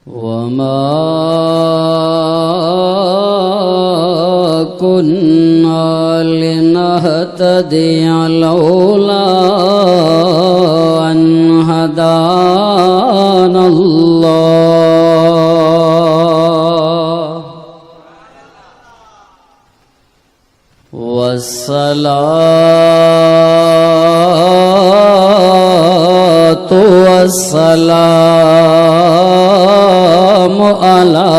वमा कुन्ना लिनहतदिया लौला अन हदानल्लाह वस्सलातु वस्सलामु अला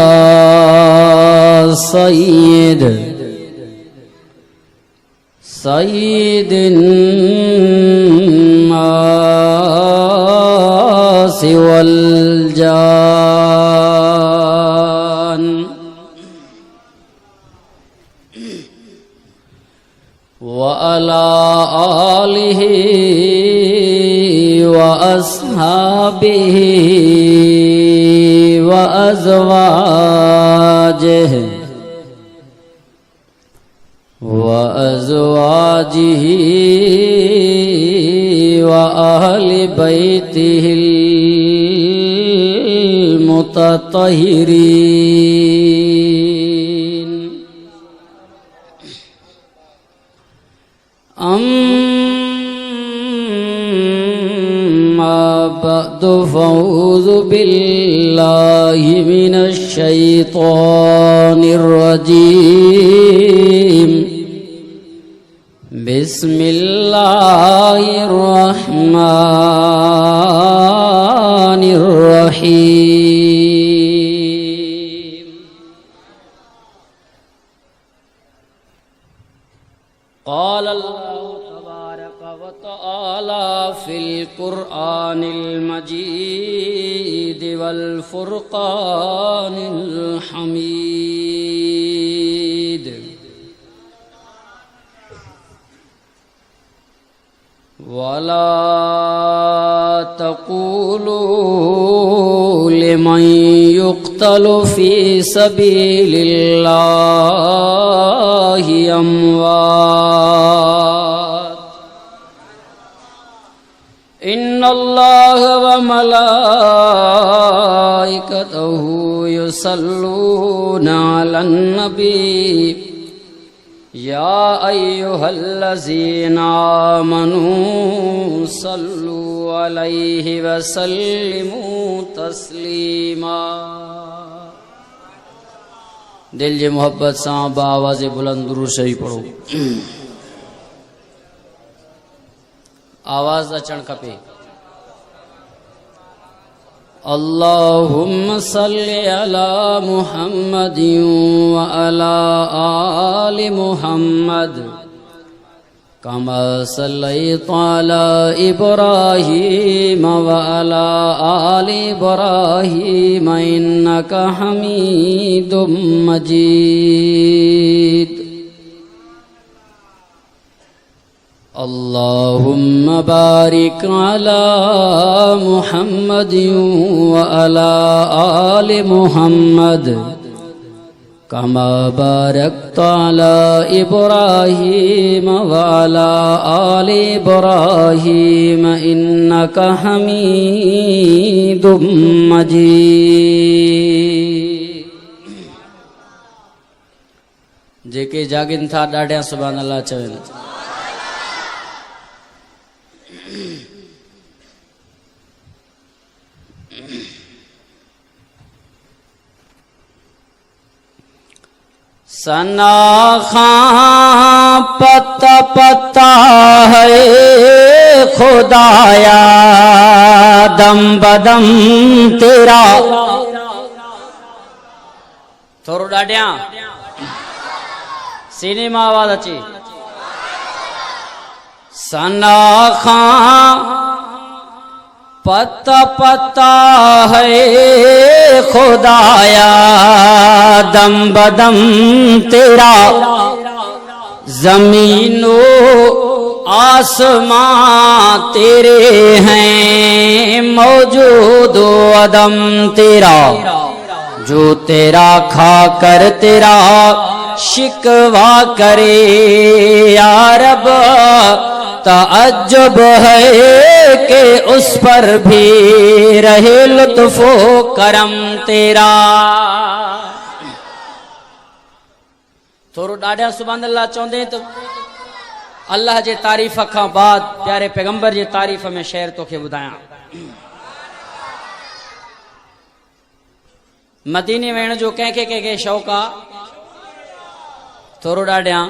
सय्यिदिन नासि वल जान व अला आलिहि व अस्हाबिहि व अज़वाजिहि व अहलि बैतिहिल मुतत्तहिरीन अम्मा बअदु फ़अऊज़ु बिल्लाहि मिनश शैतानिर रजीम बिस्मिल्लाहिर्रहमानिर्रहीम क़ाल अल्लाहु तबारक व तआला फ़िल क़ुरआनिल मजीद वल फ़ुरक़ानिल हमीद वला तक़ूलू लिमन युक़्तलु फ़ी सबीलिल्लाहि अम्वात इन्नल्लाह व मलाइकतहु युसल्लूना अलन नबी या अय्युहल्लज़ीना आमनू सल्लु अलैहि वसल्लिमू तस्लीमा। दिल जे मोहब्बत सां आवाज़े बुलंद दुरूद शरीफ़ पढ़ो। आवाज़ अचण खपे। अल्लाहुम्मा सल्लि अला मुहम्मदिन व अला आलि मुहम्मद कमा सल्लैता अला इब्राहीम व अला आलि इब्राहीम इन्नका हमीदुम मजीद। अल्लाहुम्मा बारिक अला मुहम्मदिन व अला आलि मुहम्मद कमा बारकता अला इब्राहीम व अला आलि इब्राहीम इन्नका हमीदुम मजीद। जेके जागिन था ॾाढिया सुभान अल्लाह चवनि। सनाखा पता पता है खुदाया दम बदम तेरा थोरो ॾाढिया सीने मां आवाज़ अचे। सनाखा पता पता है खुदाया दम बदम तेरा जमीनो आसमां तेरे हैं मौजूद अदम तेरा जो तेरा खा कर तेरा शिकवा करे या रब ताज्जुब है कि उस पर भी रहे लुत्फो करम तेरा। थोरो ॾाढा सुभान अल्लाह चवंदे तो अल्लाह जे तारीफ़ खां बाद प्यारे पैगंबर जे तारीफ़ में शेर तोखे ॿुधायां। मदीने वेण जो कंहिंखे कंहिंखे शौक़ आहे? थोरो ॾाढा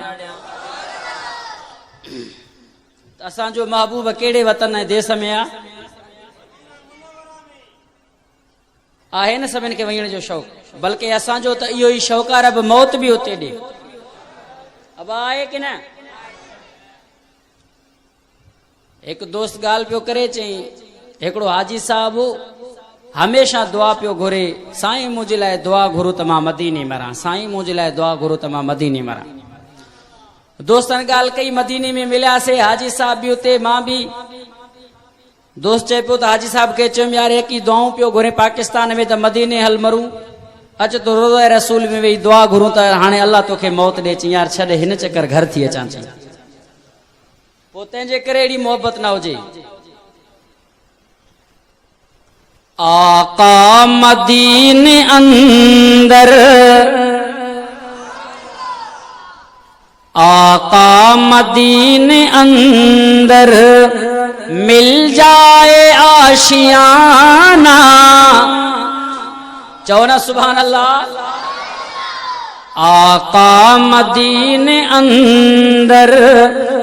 असांजो महबूब कहिड़े वतन ऐं देश में आहे न सभिनि खे वञण जो शौक़, बल्कि असांजो त इहो ई शौक़ आहे रब मौत बि उते ॾे। अब आहे कि न? हिकु दोस्त ॻाल्हि पियो करे, चई हिकिड़ो हाजी साहब हमेशा दुआ पियो घुरे, साईं मुंहिंजे लाइ दुआ घुरो त मां मदीने मरां, साईं मुंहिंजे लाइ दुआ घुरो त मां मदीने मरां। दोस्तनि ॻाल्हि कई, मदीने में मिलियासीं, हाजी साहब बि उते, मां बि। दोस्त चए पियो त हाजी साहब खे चयुमि यार एक ही दुआऊं पियो घुरे पाकिस्तान में, त मदीने हल मरूं, अच तो रोज़ा रसूल में वेही दुआ घुरूं त हाणे अल्लाह तोखे मौत ॾे। चई यार छॾ, हिन चक्कर घर थी अचां। चई पोइ तंहिंजे करे अहिड़ी मोहबत न हुजे। आका मदीने अंदर, आका मदीने अंदर मिल जाए आशियाना। चो ना सुभान अल्लाह। आका मदीने अंदर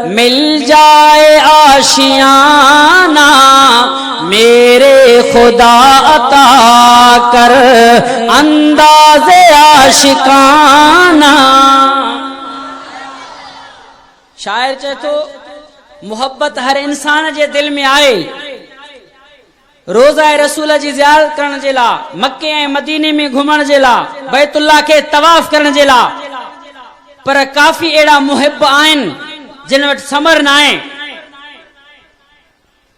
मिल जाए आशियाना, मेरे खुदा अता कर अंदाज़े आशिकाना। शायर चए तो मोहब्बत हर इंसान जे दिल में आए, रोज़ा रसूल जी ज़ियारत करण जे लाइ, मक्के ऐं मदीने में घुमण जे लाइ, बैतुल्लाह के तवाफ करण जे लाइ। पर काफ़ी अहिड़ा मुहिब आहिनि जिन वटि समर न आहे।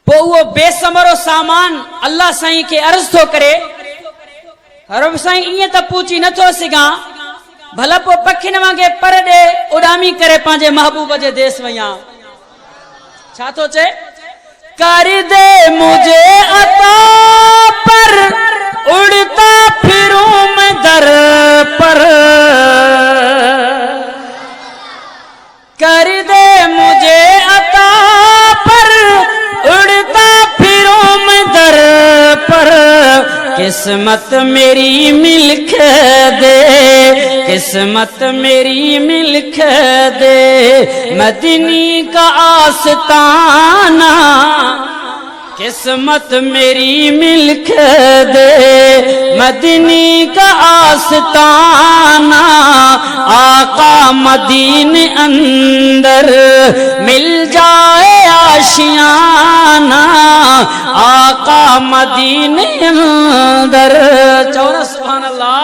पोइ उहो बेसमरो सामान अल्लाह साईं खे अर्ज़ थो करे, रब साईं ईअं त पूछी नथो सघां, भला पोइ पखियुनि वांगे पर ॾे उॾामी करे पंहिंजे महबूब जे देश वञा। छा थो चए? कर दे मुझे अता पर उड़ता फिरूं मैं दर पर, कर दे मुझे अता पर उड़ता फिरूं मैं दर पर। किस्मत मेरी मिल्क दे, किस्मत मेरी मिल्क दे, मदनी का आस्ताना। किस्मत मेरी मिल्क दे, मदनी का आस्ताना। आका मदीने अंदर मिल जाए आशियाना, आका मदीने अंदर। चौरा सुभान अल्लाह।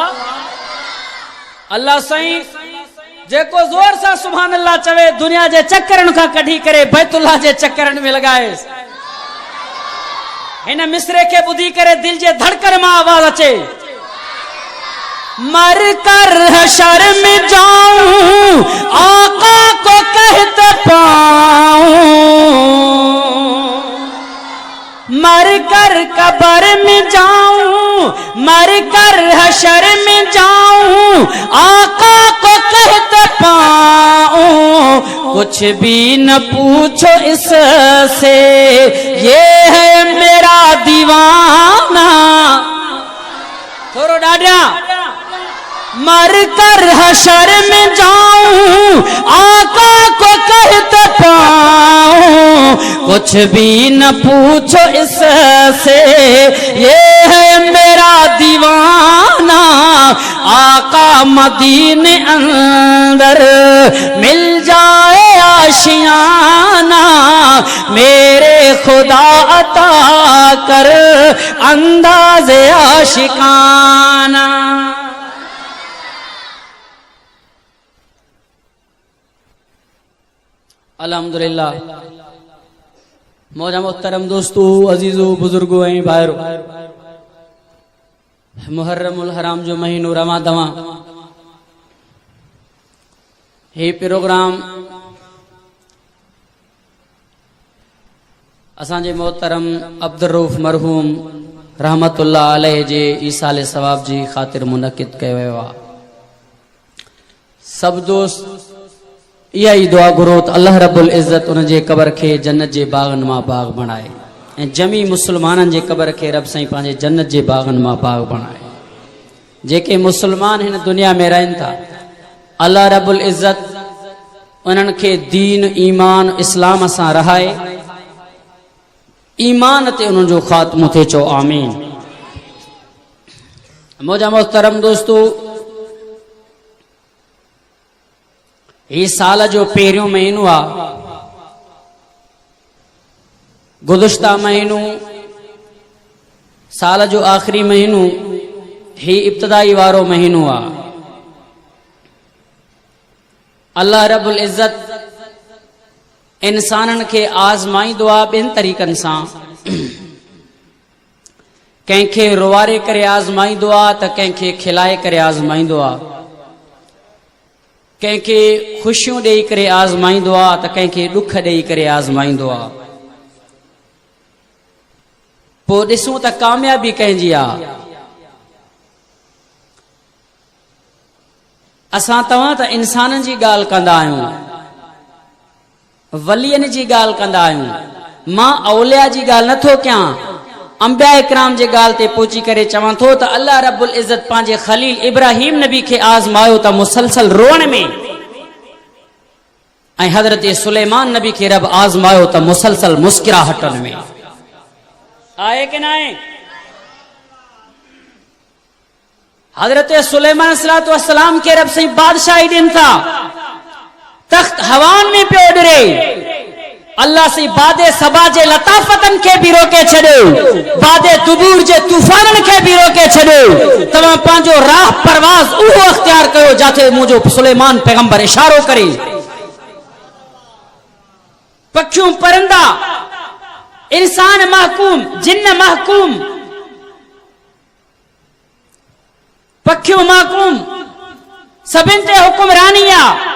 अल्लाह साईं जेको ज़ोर सां सुभान अल्लाह चवे, दुनिया जे चक्करनि खां कढी करे बैतुल्लाह जे चक्करनि में लॻाए। हिन मिसरे के ॿुधी करे दिल जे धड़कन मां आवाज अचे, मर कर हशर में जाऊं आका को कहते पाऊं, मर कर कब्र में जाऊं, मर कर हशर में जाऊं आका को कहते पाऊं। कुछ भी न पूछो इससे, ये है मेरा दीवाना। थोरो ॾाढा। मर कर हशर में जाऊं आका को कहते पाऊं, कुछ भी न पूछो इससे, ये है मेरा दीवाना। आका मदीने अंदर मिल जाए आशियाना, मेरे खुदा अता कर अंदाज़े आशिकाना। अल्हम्दुलिल्लाह। मौजा मोहतरम दोस्तों, अजीजो, बुजुर्गो ऐं भाइरो, मुहर्रमुल हराम जो महीनो रवा दवा हे प्रोग्राम असांजे मोहतरम अब्दुल रऊफ़ मरहूम रहमतुल्लाह अलैह जे ईसाले सवाब जी ख़ातिर मुनक़िद कयो वियो आहे। सब दोस्त इहा ई दुआ घुरो त अल्लाह रब्बुल इज़्ज़त उन जे क़बर खे जन्नत जे बाग़नि मां बाग़ बणाए ऐं जमी मुस्लमाननि जे क़बर खे रब साईं पंहिंजे जन्नत जे बाग़नि मां बाग़ बणाए। जेके मुस्लमान हिन दुनिया में रहनि था, अल्लाह रब्बुल इज़्ज़त उन्हनि खे दीन ईमान इस्लाम सां रहाए, ईमान ते उन्हनि जो ख़ात्मो थिए। चओ आमीन। मुंहिंजा मोहतरम दोस्तो, ही साल जो पहिरियों महीनो आहे। गुज़िश्ता महीनो साल जो आख़िरी महीनो ही इब्तिदाई वारो महीनो आहे। अल्लाह रब्बुल इज़्ज़त इंसाननि खे आज़माईंदो आहे ॿिनि तरीक़नि सां। कंहिंखे रोवारे करे आज़माईंदो आहे त कंहिंखे खिलाए करे आज़माईंदो आहे, कंहिंखे ख़ुशियूं ॾेई करे आज़माईंदो आहे त कंहिंखे ॾुख ॾेई करे आज़माईंदो आहे। पोइ ॾिसूं त कामयाबी कंहिंजी आहे। असां तव्हां त इंसाननि जी ॻाल्हि कंदा आहियूं, वलियनि जी ॻाल्हि कंदा आहियूं। मां औलिया जी ॻाल्हि नथो कयां, अंबिया इकराम जे ॻाल्हि ते पहुची करे चवां थो त अल्लाह रब्बुल इज़्ज़त पंहिंजे खलील इब्राहिम नबी खे आज़मायो त मुसलसल रोअण में, ऐं हज़रत सुलेमान नबी खे रब आज़मायो त मुसलसल मुस्कुराहटनि में। आहे कि न आहे? हज़रत सुलेमान अलैहिस्सलाम के रब से बादशाही ॾियनि था, तख्त हवान में पियो उॾरे। अल्लाह से बादे सबा जे लताफ़तन के भी रोके छॾियो, बादे तुबूर जे तूफ़ाननि के भी रोके छॾियो। तव्हां पंहिंजो राह परवाज़ उहो अख्तियार कयो जाते मुंहिंजो सुलेमान पैगंबर इशारो करे। पखियूं परंदा, इंसान महकूम, जिन्न महकूम, पखियूं महकूम, सभिनि ते हुकुमरानी आहे।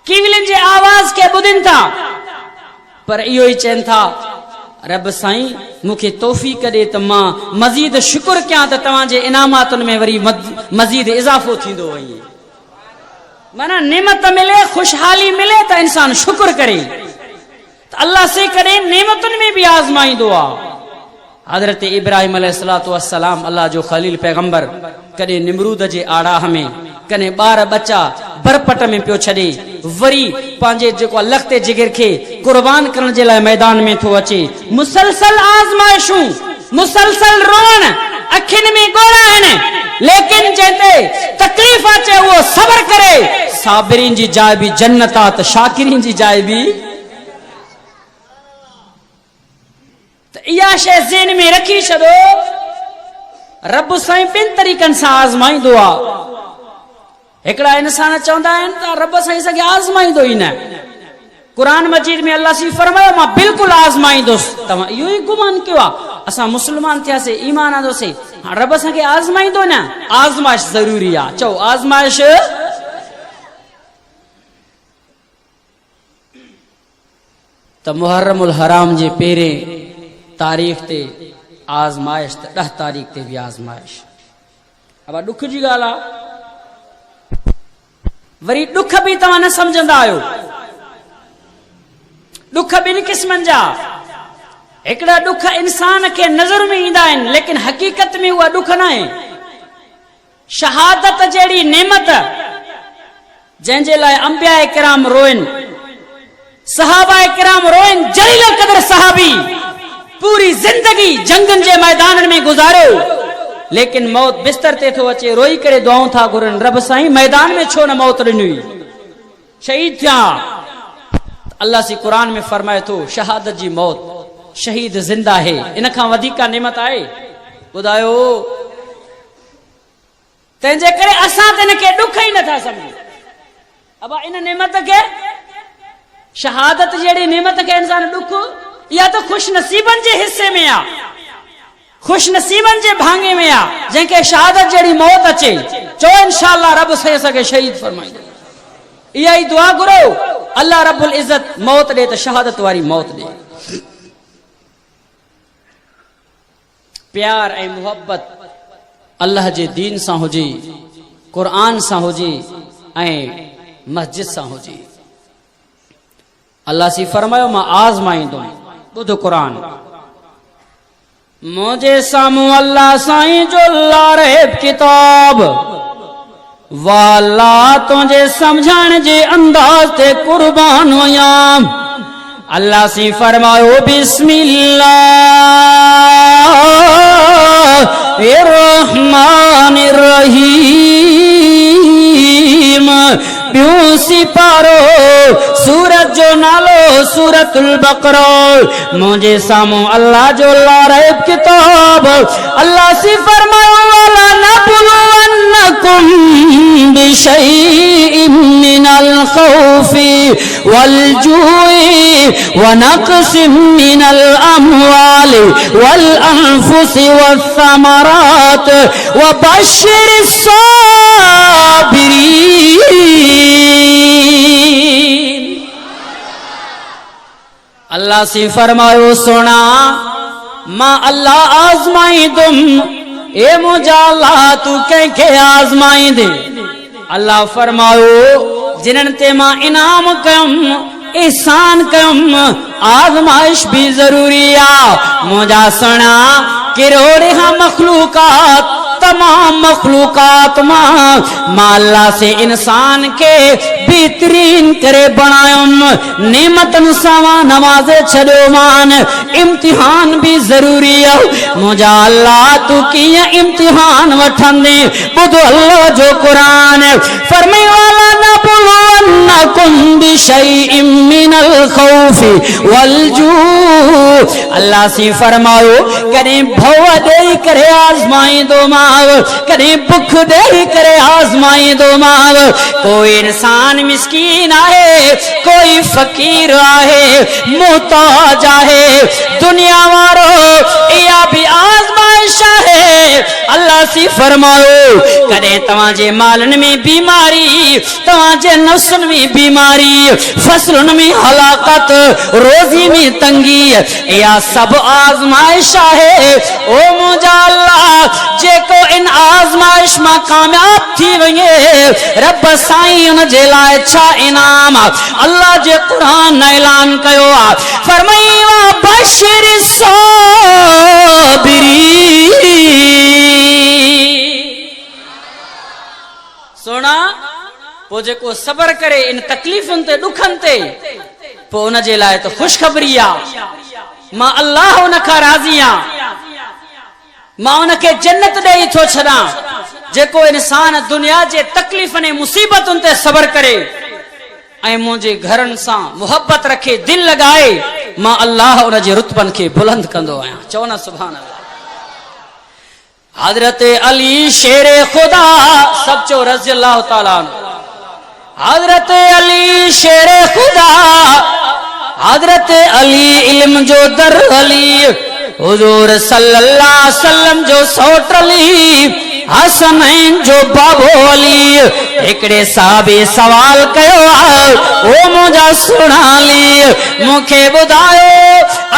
कीविलनि जे आवाज़ के ॿुधनि था, पर इहो ई चवनि था रब साईं मूंखे तौफ़ीक़ ॾे त मां मज़ीद शुक्र कयां त तव्हांजे इनामातुनि में वरी मज़ीद इज़ाफ़ो थींदो वञे। माना नेमत मिले, खुशहाली मिले त इंसान शुक्र करे। त अल्लाह से कॾहिं नेमतुनि में बि आज़माईंदो आहे। हज़रत इब्राहिम अलैहिस्सलाम अल्लाह जो खलील पैगंबर कॾहिं निमरूद जे आड़ाह में, कॾहिं ॿार बच्चा बरपट में पियो छॾे, वरी पंहिंजे जेको लख़्ते जिगर खे कुर्बान करण जे लाइ मैदान में थो अचे। मुसलसल आज़माइशूं, मुसलसल रोअण, अखियुनि में ॻोड़ा आहिनि, लेकिन जंहिंते तकलीफ़ अचे उहो सब्र करे। साबिरीन जी जाइ बि जन्नत आहे त शाकिरीन जी जाइ बि। त इहा शइ ज़हन में रखी छॾो, रब साईं ॿिनि तरीक़नि सां आज़माईंदो आहे। हिकिड़ा इंसान चवंदा आहिनि त रब साईं सॻे आज़माईंदो ई न। क़ुरान मजीद में अल्लाह सी फरमायो मां बिल्कुलु आज़माईंदुसि। तव्हां इहो ई गुमान कयो आहे, असां मुस्लमान थियासीं, ईमान आंदोसीं, रब असांखे आज़माईंदो न। आज़माइश ज़रूरी आहे। चओ आज़माइश। त मुहर्रमुल हराम जे पहिरें तारीख़ ते आज़माइश, त 10 तारीख़ ते बि आज़माइश। अब ॾुख जी ॻाल्हि आहे। वरी ॾुख बि तव्हां न सम्झंदा आहियो। ॾुख ॿिनि क़िस्मनि जा। हिकिड़ा ॾुख इंसान खे नज़र में ईंदा आहिनि, लेकिन हक़ीक़त में उहा ॾुख न आहे। शहादत जहिड़ी नेमत जंहिंजे लाइ अंबिया इकराम रोइनि, सहाबा इकराम रोइनि, जलील क़दर सहाबी पूरी जिंदगी जंगनि जे मैदाननि में गुज़ारियो, लेकिन मौत बिस्तर ते थो अचे, रोई करे दुआऊं था घुरनि, रब साईं मैदान में छो न मौत ॾिनी, शहीद थिया। अल्लाह सी कुरान में फरमाए थो शहादत जी मौत, शहीद जिंदा है, इन खां वधीक नेमत आहे? ॿुधायो। तंहिंजे करे असां त इन खे ॾुख ई नथा सम्झूं। अब इन नेमत खे, शहादत जहिड़ी नेमत खे इंसान ॾुख, इहा त खुश नसीबनि जे हिस्से में आहे, खुश नसीबनि जे भाङे में आहे, जंहिंखे शहादत जहिड़ी मौत अचे। चो इंशाअल्लाह रब साईं असांखे शहीद फरमाईंदो। इहा ई दुआ घुरो, अल्लाह रब्बुल इज़्ज़त मौत ॾे त शहादत वारी मौत ॾे। प्यार ऐं मुहब्बत अल्लाह जे दीन सां हुजे, क़ुरान सां हुजे ऐं मस्जिद सां हुजे। अल्लाह सी फरमायो मां आज़माईंदुमि। ॿुधो क़ुरान, मुंहिंजे साम्हूं अल्लाह साईं जो लारहिब किताब, वाला तुंहिंजे सम्झाइण जे अंदाज़ ते कुर्बान हुयां। अल्लाह सी फरमायो बिस्मिल्लाहिर्रहमानिर्रहीम। ॿियों सिपारो सूरत जो नालो सूरतुल बकरा। मुंहिंजे साम्हूं अल्लाह जो लारहिब किताब, अल्लाह सी फरमायो वाला नबलुवन्नकुम बिशैइन मिनल खौफि वल जूइ व नक़सिम मिनल अमवालि वल अनफुसि वस्समरात व बश्शिरिस साबिरीन। अल्लाह से फरमायो सुना मां अल्लाह आज़माईंदुम। ए मुंहिंजा अल्लाह तू कंहिंखे आज़माईंदे? अल्लाह फरमायो जिन्हनि ते मां इनाम कयुम, एहसान कयुम, आज़माइश भी जरूरी आ। मुंहिंजा सुना किरोड़े खां मखलूकात, तमाम मखलूकात मां अल्लाह से इंसान के बेहतरीन करे बणायुम। नेमतन सां नवाज़े छॾियो मान। इम्तिहान भी जरूरी है। मुंहिंजा अल्लाह तू कीअं इम्तिहान वठंदे? ॿुधो अल्लाह जो क़ुरान फरमाए वाला नबलुवन्नकुम बिशैइन मिनल खौफि वल जू। अल्लाह से फरमायो कॾहिं भव ॾेई करे आज़माईंदो मां, कॾहिं बुख ॾेई करे आज़माईंदो मां। कोई इंसान मिस्कीन आहे, कोई फकीर आहे, मुहताज आहे, दुनिया वारो इहा भी आज़माइश आहे। अल्लाह सी फरमायो कॾहिं तव्हांजे मालनि में बीमारी, तव्हांजे नफ्सनि में बीमारी, फसलुनि में हलाकत, रोज़ी में तंगी, इहा सभु आज़माइश आहे। ओ मुंहिंजा अल्लाह जेको इन आज़माइश मां कामयाब थी वञे, रब साईं उन जे लाइ छा इनाम? अल्लाह जे क़ुरान ऐलान कयो आहे फरमाई वा बश्शिरिस साबिरीन। सुना पोइ जेको सबर करे इन तकलीफ़ुनि ते, ॾुखनि ते, पोइ उन जे लाइ त ख़ुशख़बरी आहे। मां अल्लाह उन खां राज़ी आहियां, मां उनखे जन्नत ॾेई थो छॾां। जेको इंसान दुनिया जे तकलीफ़ुनि ऐं मुसीबतुनि ते सबर करे ऐं मुंहिंजे घरनि सां मुहबत रखे, दिल लॻाए, मां अल्लाह उन जे रुतबनि खे बुलंद कंदो आहियां। चओ न सुभान अल्लाह। हज़रत अली शेरे खुदा, सब चो रज़ी अल्लाह ताला अन्हु। हज़रत अली शेरे खुदा, हज़रत अली इल्म जो दर अली, हुजूर सल्लल्लाहु अलैहि वसल्लम जो सौट अली, हसनैन जो बाबो अली। हिकिड़े साहबी सवाल कयो आहे ओ मुंहिंजा सुणाली, मूंखे ॿुधायो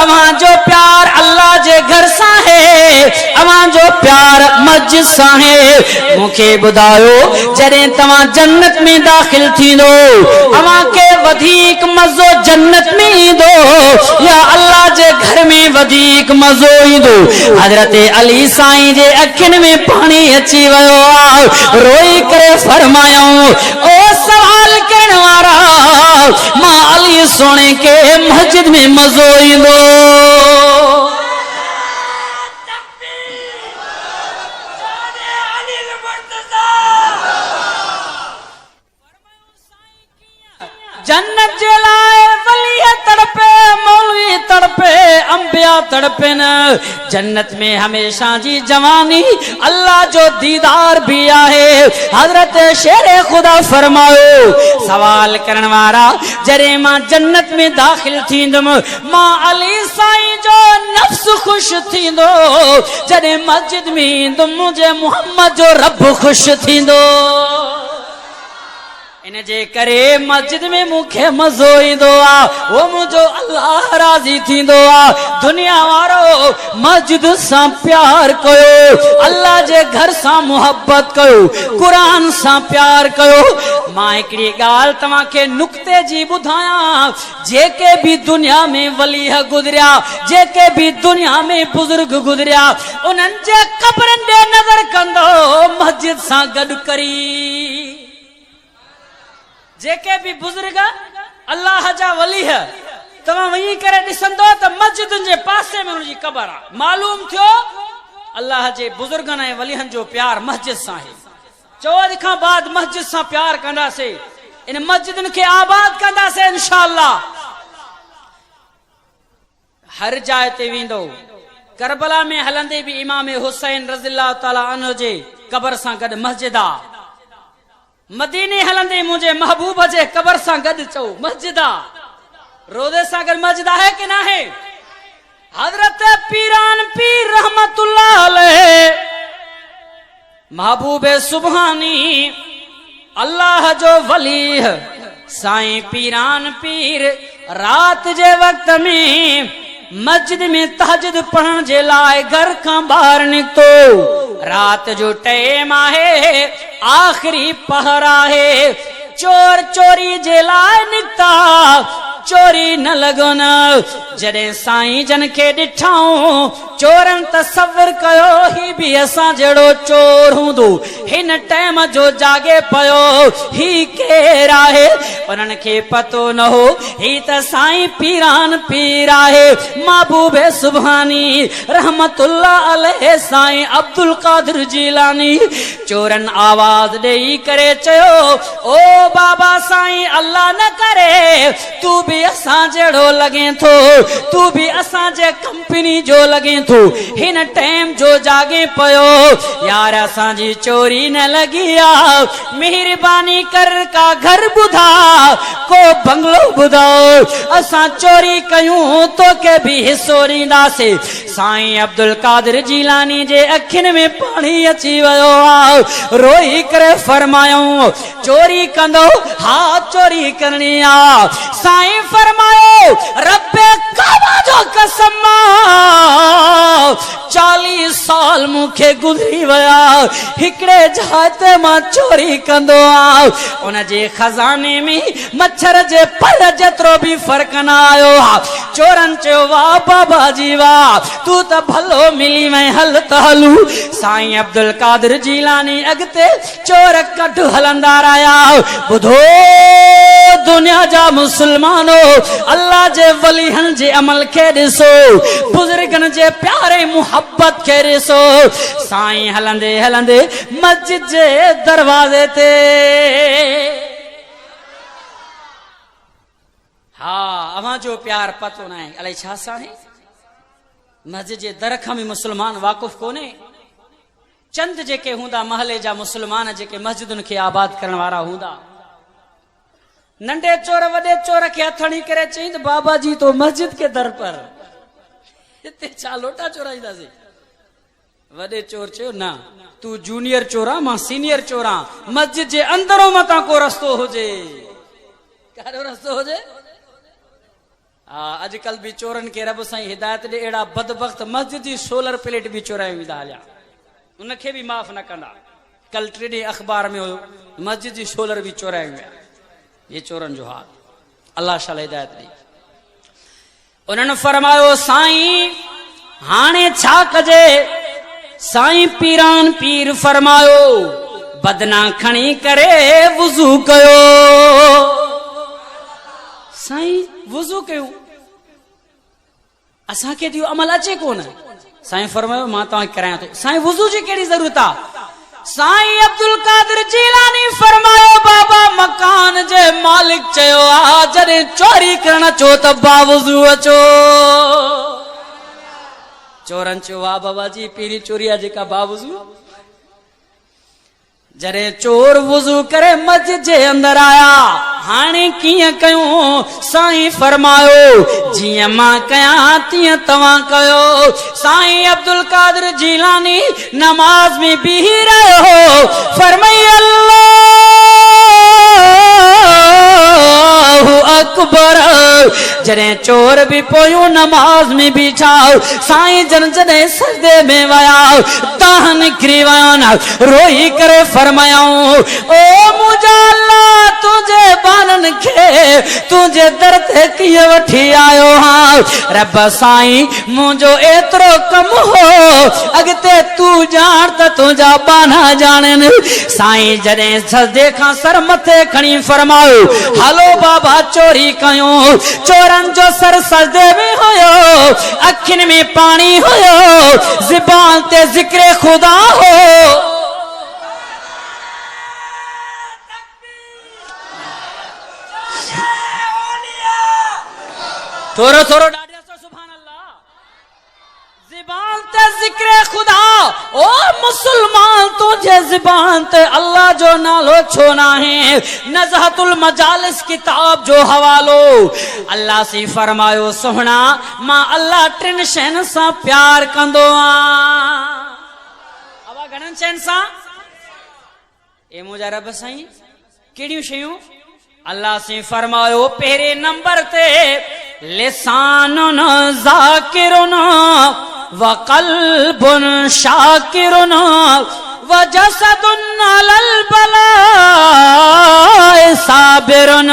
अवां जो प्यार अल्लाह जे घर सां है, अवां जो प्यार मस्जिद सां है। मूंखे ॿुधायो जॾहिं तव्हां जन्नत में दाख़िल थींदो, अवां खे वधीक मज़ो जन्नत में ईंदो या अल्लाह जे घर में वधीक मज़ो ईंदो? हज़रत अली साईं जे अखियुनि में पाणी अची वियो आहे। रोई करे फरमायूं ओ सवाल करण वारा, मां अली सोणे खे मस्जिद में मज़ो ईंदो। जन्नत जे लाइ वली तड़पे, मौलवी तड़पे, अंबिया तड़पे न। जन्नत में हमेशा जी जवानी, अल्लाह जो दीदार भी आहे। हज़रत शेरे खुदा फरमायो सवाल करण वारा, जॾहिं मां जन्नत में दाख़िल थींदुमि, मां अली साईं जो नफ्स ख़ुशि थींदो। जॾहिं मस्जिद में ईंदुमि, मुंहिंजे मुहम्मद जो रब ख़ुशि थींदो। इन जे करे मस्जिद में मुखे मज़ो ईंदो आ, वो मुझो अल्लाह राज़ी थींदो आ। दुनिया वारो मस्जिद सां प्यार कयो, अल्लाह जे घर सां मुहब्बत कयो, कुरान सां प्यार कयो। मां हिकड़ी गाल तव्हां खे नुक्ते जी ॿुधायां, जेके भी दुनिया में वली गुज़रिया, जेके भी दुनिया में बुजुर्ग गुज़रिया, उन्हनि जे कब्रनि ॾे नज़र कंदो मस्जिद सां गॾु करी। जेके भी बुजुर्ग अल्लाह जा वली है, तव्हां वही करे ॾिसंदो त मस्जिदुनि जे पासे में उनजी कब्र आहे। मालूम थियो अल्लाह जे बुजुर्गनि ऐं वलिहनि जो प्यार मस्जिद सां आहे। 14 खां बाद मस्जिद सां प्यार कंदासीं, इन मस्जिदुनि खे आबाद कंदासीं इंशाअल्लाह। हर जाइ ते वेंदो, करबला में हलंदे भी इमाम हुसैन रज़ियल्लाहु ताला अन्हु जे कब्र सां गॾु मस्जिद आहे। मदीने हलंदे मुझे महबूब जे कब्र सां गॾु चओ मस्जिद आहे। रोज़े सां गॾु मस्जिद आहे कि न आहे? हज़रत पीरान पीर रहमतुल्लाह अलैह महबूब सुभानी अल्लाह जो वली साईं पीरान पीर रात जे वक्त में मस्जिद में तहज्जुद पढ़ण जे लाइ घर खां ॿाहिरि निकितो। रात जो टाइम आहे, आखिरी पहर आहे, चोर चोरी जे लाइ निकिता, चोरी न लॻो न। जॾहिं साईं जन खे ॾिठऊं, चोरनि तसव्वुर कयो ही भी असां जहिड़ो चोर हूंदो, हिन टाइम जो जागे पियो ही केर आहे। उन्हनि खे पतो न हो ही त साईं पीरान पीर आहे, महबूब सुभानी रहमतुल्लाह अलैह साईं अब्दुल कादिर जीलानी। चोरन आवाज ॾेई करे चयो, ओ बाबा साईं अल्लाह न करे तू भी असां जहिड़ो लॻे थो, तू भी असां जे कंपनी जो लॻे थो, हिन टाइम जो जागे पियो। यार असांजी चोरी न लॻी आ, मेहरबानी कर का घर ॿुधा, को बंगलो ॿुधाओ, असां चोरी कयूं तोखे भी हिसो ॾींदासीं। साईं अब्दुल कादिर जीलानी जे अखियुनि में पाणी अची वियो आ, रोई करे फरमायूं चोरी कंदो? हा चोरी करणी आ। साईं फरमायो रब्बे काबा जो कसम 40 साल मुखे गुज़री विया, हिकड़े जाइ ते मां चोरी कंदो आ, उन जे खजाने में मच्छर जे पर जेतिरो भी फर्क न आयो आ। चोरन चयो वाह बाबा जी वाह, तू त भलो मिली वई, हल त हलू। साईं अब्दुल कादिर जीलानी अॻिते चोर कढ हलंदा रहिया। ॿुधो दुनिया जा मुसलमानो, अल्लाह जे वलिहन जे अमल खे ॾिसो, बुजुर्गन जे प्यारे मुहब्बत खे ॾिसो। साईं हलंदे हलंदे मस्जिद जे दरवाजे ते, हा अवां जो प्यार पतो न आहे अलाए छा सां आहे। मस्जिद जे दर खां भी मुसलमान वाक़ुफ़ कोन्हे। चंद जेके हूंदा महले जा मुसलमान जेके मस्जिदुनि खे आबाद करण वारा हूंदा, नंढे चोर वॾे चोर खे हथड़ी करे चई त बाबा जी तो मस्जिद के दर पर, हिते छा लोटा चोराईंदासीं? वॾे चोर चयो न तू जूनियर चोरा, मां सीनियर चोरा, मस्जिद जे अंदरों मतां को रस्तो हुजे, कहिड़ो रस्तो हुजे? अॼुकल्ह भी चोरनि खे रब साईं हिदायत ॾे, अहिड़ा बदबख्त मस्जिद जी सोलर प्लेट भी चोराए वेंदा हलिया, उनखे भी माफ़ न कंदा। कल 3 ॾींहं अख़बार में हुयो मस्जिद जी सोलर भी चोराए विया। ये चोरन जो हाल, अल्लाह शाल हिदायत दी। उन्हनि फरमायो साईं हाणे छा कजे? साईं पीरान पीर फरमायो बदना खणी करे वुज़ू कयो। साईं वुज़ू कयो, असांखे दियो अमल अचे कोन। साईं फरमायो मां तव्हांखे करायां थो। साईं वुज़ू जी कहिड़ी ज़रूरत आहे? साईं अब्दुल कादिर जीलानी फरमायो बाबा मकान जे मालिक चयो आ जॾहिं चोरी करण अचो त बावुज़ू अचो। चोरन चयो वाह बाबा जी पहिरीं चोरी आहे जेका बावुज़ू। जॾहिं चोर वुज़ू करे मस्जिद जे अंदर आया, हाणे कीअं कयूं? साईं फरमायो जीअं मां कयां तीअं तव्हां कयो। साईं अब्दुल कादिर जीलानी नमाज में बीही रहियो, फरमाई अल्लाह अकबर। जॾहिं चोर बि पोयूं नमाज़ में बीठाओ साईं जन जॾहिं सजदे में वया दाह निकिरी वयो न रोई करे फरमायाऊं ओ मुंहिंजा अल्लाह तुंहिंजे बाननि खे तुंहिंजे दर ते कीअं वठी आयो हां। रब साईं मुंहिंजो एतिरो कमु हो अॻिते तूं ॼाण त तुंहिंजा बाना ॼाणनि। साईं जॾहिं सजदे खां सर मथे खणी फरमायो हलो बाबा चोरी कयूं। चोरनि जो सर सजदे में हुयो अखियुनि में पाणी हुयो ज़ुबान ते ज़िक्र खुदा हो। थोरो थोरो ॾाढे सो सुभान अल्लाह। ज़ुबान ते ज़िक्र खुदा ओ मुसलमान तुझे ज़ुबान ते अल्लाह जो नालो छो ना है। नज़हतुल मजालिस किताब जो हवालो अल्लाह से फरमायो सोहना मां अल्लाह टिन शयुनि सां प्यार कंदो आहियां। अवा घणनि शयुनि सां ए मुंहिंजा रब साईं कहिड़ियूं शयूं? अल्लाह से फरमायो पहिरें नंबर ते लिसानुन ज़ाकिरुन व क़ल्बुन शाकिरुन व जसदुन अलल बलाए साबिरुन।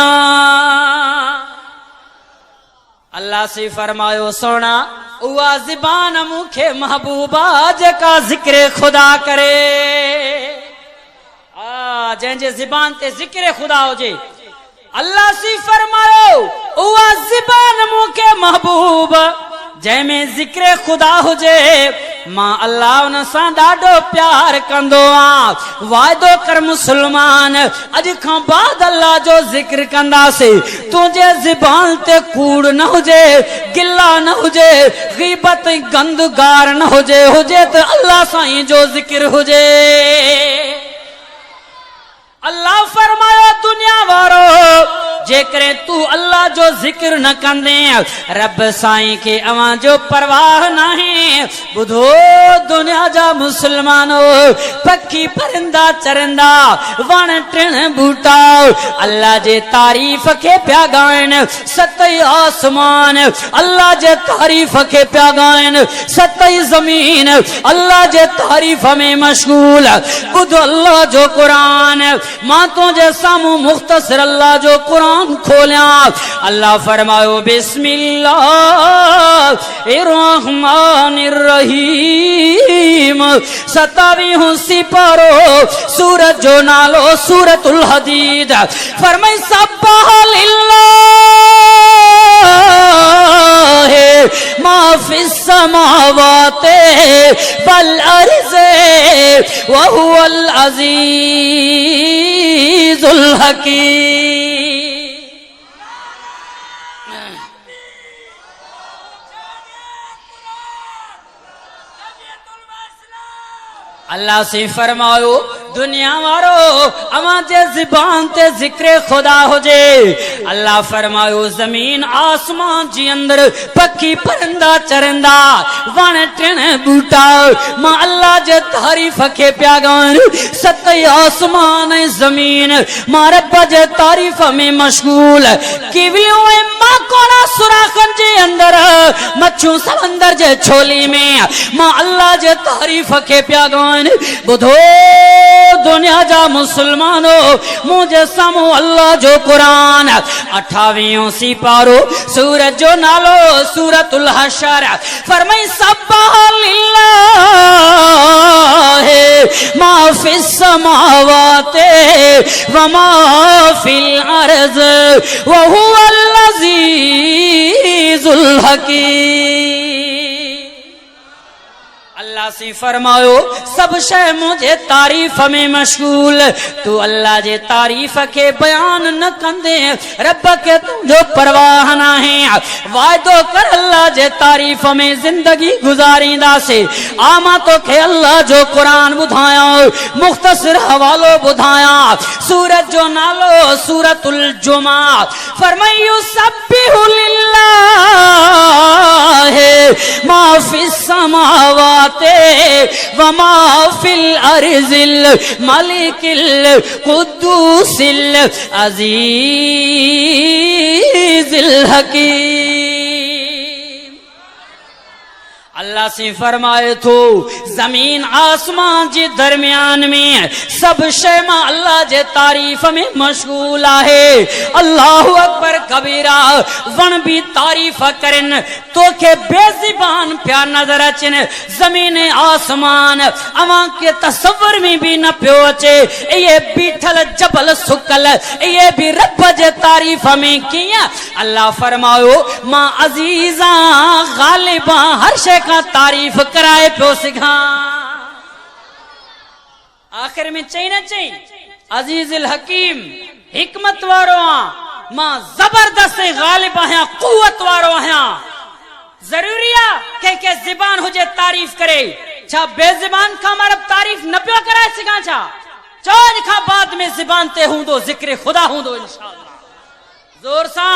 अल्लाह से फरमायो सोना उहा ज़ुबान मूंखे महबूबा जेका ज़िक्र खुदा करे। जंहिंजे ज़ुबान ते ज़िक्र खुदा हुजे अल्लाह सी फरमायो उहा ज़ुबान मूंखे महबूब जंहिंमें ज़िक्र खुदा हुजे मां अल्लाह उन सां ॾाढो प्यार कंदो आहियां। वाइदो कर मुसलमान अॼु खां बाद अल्लाह जो ज़िक्र कंदासीं तुंहिंजे ज़ुबान ते कूड़ न हुजे गिला न हुजे ग़ीबत गंद गार न हुजे हुजे त अल्लाह साईं जो ज़िक्र हुजे। अल्लाह फरमायो दुनिया वारो जेकरे तू अल्लाह जो ज़िक्र न कंदे रब साईं के अवां जो परवाह नहीं। बुधो दुनिया जा मुसलमानो पखी परिंदा चरंदा वण टिण बूटा अल्लाह जे तारीफ़ के प्या गाइन। सतई आसमान अल्लाह जे तारीफ़ के प्या गाइन। सतई ज़मीन अल्लाह जे तारीफ़ में मशगूल। बुध अल्लाह जो कुरान मां तुझे सामू मुख्तसर अल्लाह जो कुरान खोलिया। अल्लाह फरमायो बिस्मिल्लाहिर्रहमानिर्रहीम 27 सिपारो सूरत जो नालो सूरतुल हदीद। फरमाई सब्बाह लिल्लाहि मा फिस समावाति वल अर्ज़ि व हुवल अज़ीज़ुल हकीम। अल्लाह से फरमायो दुनिया वारो अवां जे ज़ुबान ते ज़िक्र खुदा हुजे। अल्लाह फरमायो ज़मीन आसमान जी अंदर पखी परिंदा चरंदा वण टिण बूटा मां अल्लाह जे तारीफ़ के प्या गाइन। सतई आसमान ऐं ज़मीन मां रब जे तारीफ़ में मशगूल। किवियूं ऐं माकोड़ा सुराखन जे अंदर मच्छू समंदर जे छोली में मां अल्लाह जे तारीफ़ के प्या गाइन। बुधो दुनिया जा मुसलमानो मुझे सामू अल्लाह जो कुरान 28 सिपारो सूरत जो नालो सूरतुल हशर। फरमाई सब्बाह लिल्लाहि मा फिस समावाति व मा फिल अर्ज़ व हुवल अज़ीज़ुल हकीम। अल्लाह से फरमायो सब शय मुझे तारीफ में मशगूल। तू अल्लाह जे तारीफ के बयान न कंदे रब के तुझो परवाह न है। वायदो कर अल्लाह जे तारीफ में जिंदगी गुजारींदा से आमा तो के अल्लाह जो कुरान बुधाया मुख्तसर हवालो बुधाया सूरत जो नालो सूरतुल जुमा। फरमायो सब्बिहु लिल्लाहि मा फिस समावाति वमा फिल अर्जिल मलिकिल कुद्दूसिल अजीजिल हकीम। अल्लाह से फरमाए तो जमीन आसमान जे दरमियान में सब शय मां अल्लाह जे तारीफ में मशगूल है। अल्लाहु अकबर कबीरा वन भी तारीफ करन तो के बेज़बान प्या नजर अचन। जमीन आसमान अवां के तस्वर में भी न पियो अचे। ये बीठल जबल सुकल ये भी रब जे तारीफ में किया। अल्लाह फरमायो मां अजीजा गालिबा हर शय का तारीफ कराए पियो सिखा। आखिर में चई न चई अजीजुल हकीम हिकमत वारो मां जबरदस्त गालिब आहियां कुव्वत वारो आहियां। जरूरी है के ज़बान हुजे तारीफ करे। छा बेज़बान का मरब तारीफ न पियो कराए सिखा छा। चौज का बाद में ज़बान ते हूंदो जिक्र खुदा हूंदो इंशाअल्लाह। जोर सा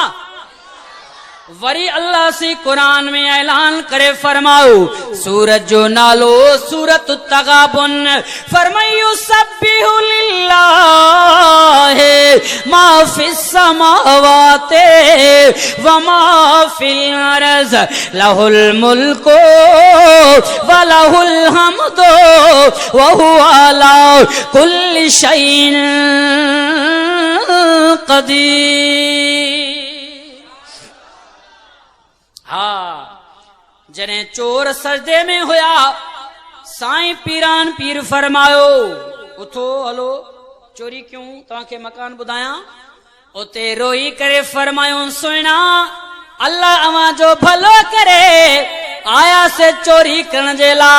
वरी अल्लाह से कुरान में ऐलान करे फरमाओ सूरत जो नालो सूरत तगाबुन फरमायो सब्बिहु लिल्लाहि मा फिस समावाति व मा फिल अर्ज़ लहुल मुल्कु व लहुल हम्दु व हुवा अला कुल्लि शैइन क़दीर। हाँ जने चोर सजदे में होया साईं पीरान पीर फरमायो उठो हलो चोरी क्यों तव्हांखे मकान बुधाया। उते रोई करे फरमायो सुना अल्लाह अवां जो भलो करे आया से चोरी करण जे ला।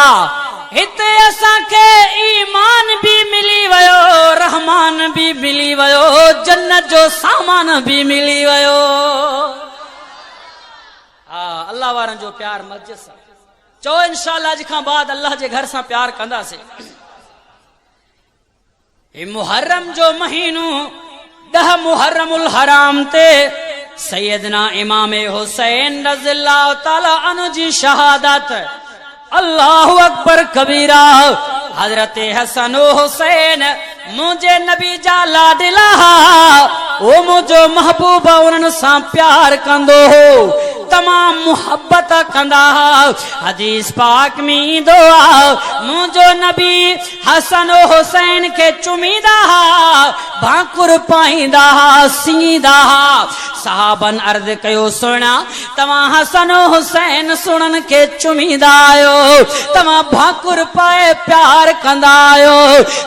हिते असांखे ईमान भी मिली वयो रहमान भी मिली वयो जन्नत जो सामान भी मिली वयो। अल्लाह वारन जो प्यार मस्जिद सा चो इंशाअल्लाह अज खां बाद अल्लाह जे घर सा प्यार कंदा से। मुहर्रम जो महीनो 10 मुहर्रमुल हराम ते सैयदना इमाम हुसैन रज़ियल्लाहु ताला अन्हु जी शहादत। अल्लाहु अकबर कबीरा। हजरत हसन हुसैन मुझे नबी जा लाडिला ओ मुझो महबूबा उन्हनि सां प्यार कंदो हो तमाम मुहब्बत कंदा। हदीस पाक में ईंदो मुझो नबी हसन हुसैन के चुमीदा भाकुर पाईंदा सींदा। साहबन अर्ज कयो सुना तवा हसन हुसैन सुनन के चुमीदा आयो तवा भाकुर पाए प्यार कंदा आयो।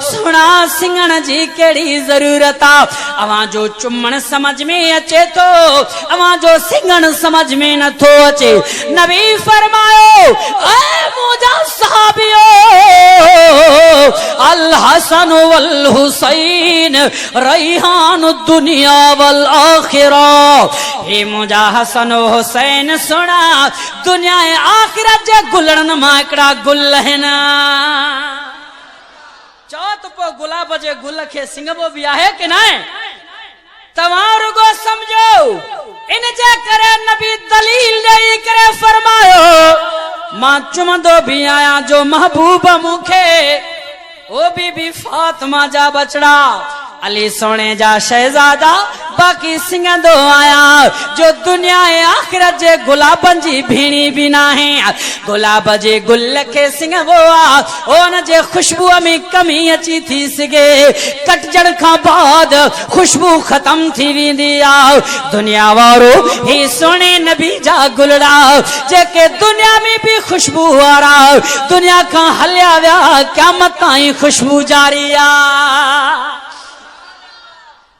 सुना सिंगण जी केड़ी जरूरत आ अवां जो चुमण समझ में अचे तो अवां जो सिंगण समझ में न थो अचे। नबी फरमायो ए मुजा साहबियो अल हसन वल हुसैन रैहान दुनिया वल आखिरा। हे मुजा हसन हुसैन सुना दुनिया आखिरत जे गुलड़न मां हिकड़ा गुल है ना। चौथ पो गुलाब जे गुल के सिंगबो भी आहे कि ना तव्हां रुगो समझो। इन जे करे नबी दलील ॾेई करे फरमायो मां चुमंदो भी आया जो महबूब मुखे ओ बीबी फातिमा जा बचड़ा अली सोने जा शहजादा बाकी सिंगंदो आया जो दुनिया आखिरत जे गुलाबन जी भीणी भी ना है। गुलाब जे गुल के सिंगबो ओन जे खुशबू में कमी अची थी सके कटजण का बाद खुशबू खत्म थी वेंदी आ। दुनिया वारो ही सोने नबी जा गुलड़ा जेके दुनिया में भी खुशबू वारा दुनिया का हलिया विया क़यामत ताईं खुशबू जारी आ।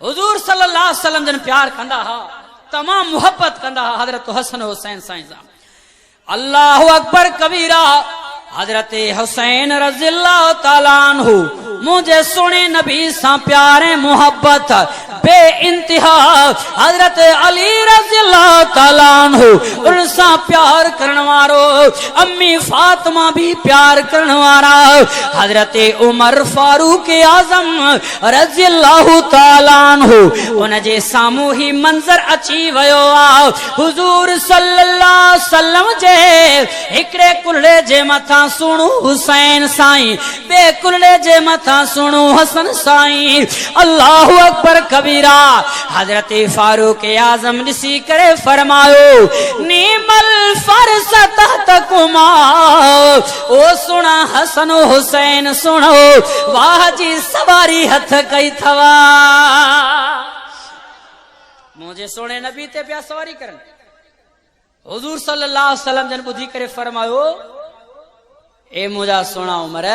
हुजूर सल्लल्लाहु अलैहि वसल्लम जन प्यार कंदा हा तमाम मोहब्बत कंदा हा हजरत हसन हुसैन साईं सां। अल्लाहु अकबर कबीरा। हजरत हुसैन रज़ियल्लाहु ताला अन्हु मुझे सुने नबी सां प्यार मोहब्बत बे इंतहा हजरत अली रज़ियल्लाहु ताला अन्हु उनसा प्यार करने वारो, अम्मी फातिमा भी प्यार करने वारा, हजरत उमर फारूक आजम रज़ियल्लाहु ताला अन्हु उन जे सामू ही मंजर अची वयो आ। हुजूर सल्लल्लाहु अलैहि वसल्लम जे हिकड़े कुल्हे जे मथा सुणू हुसैन साईं, बे कुल्हे जे मथा सुणू हसन साईं। अल्लाहु अकबर कबीरा। हजरत फारूक आजम ॾिसी करे फरमायो नीमल फरसत तकुमा, ओ सुना हसन हुसैन सुनो, वाह जी सवारी हथ कई थवा। मुझे सोने नबी ते पिया सवारी करन। हुजूर सल्लल्लाहु अलैहि वसल्लम जन बुधी करे फरमायो ए मुझा सोना उमर,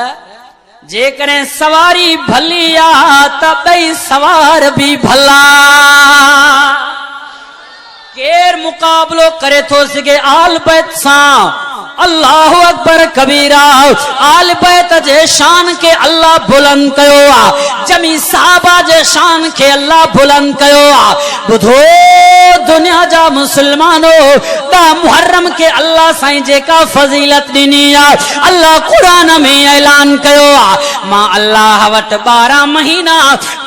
जे करें सवारी भली आ त बई सवार भी भला। केर मुकाबलो करे थो सके आल बैत सां। अल्लाहु अकबर कबीरा। आल बैत जे शान के अल्लाह बुलंद कयो आ, जमी साहबा जे शान के अल्लाह बुलंद कयो आ। बुधो दुनिया जा मुसलमानो, दा मुहर्रम के अल्लाह साईं जेका फजीलत ॾिनी आ, अल्लाह कुरान में ऐलान कयो आ। मां अल्लाह वट 12 महीना,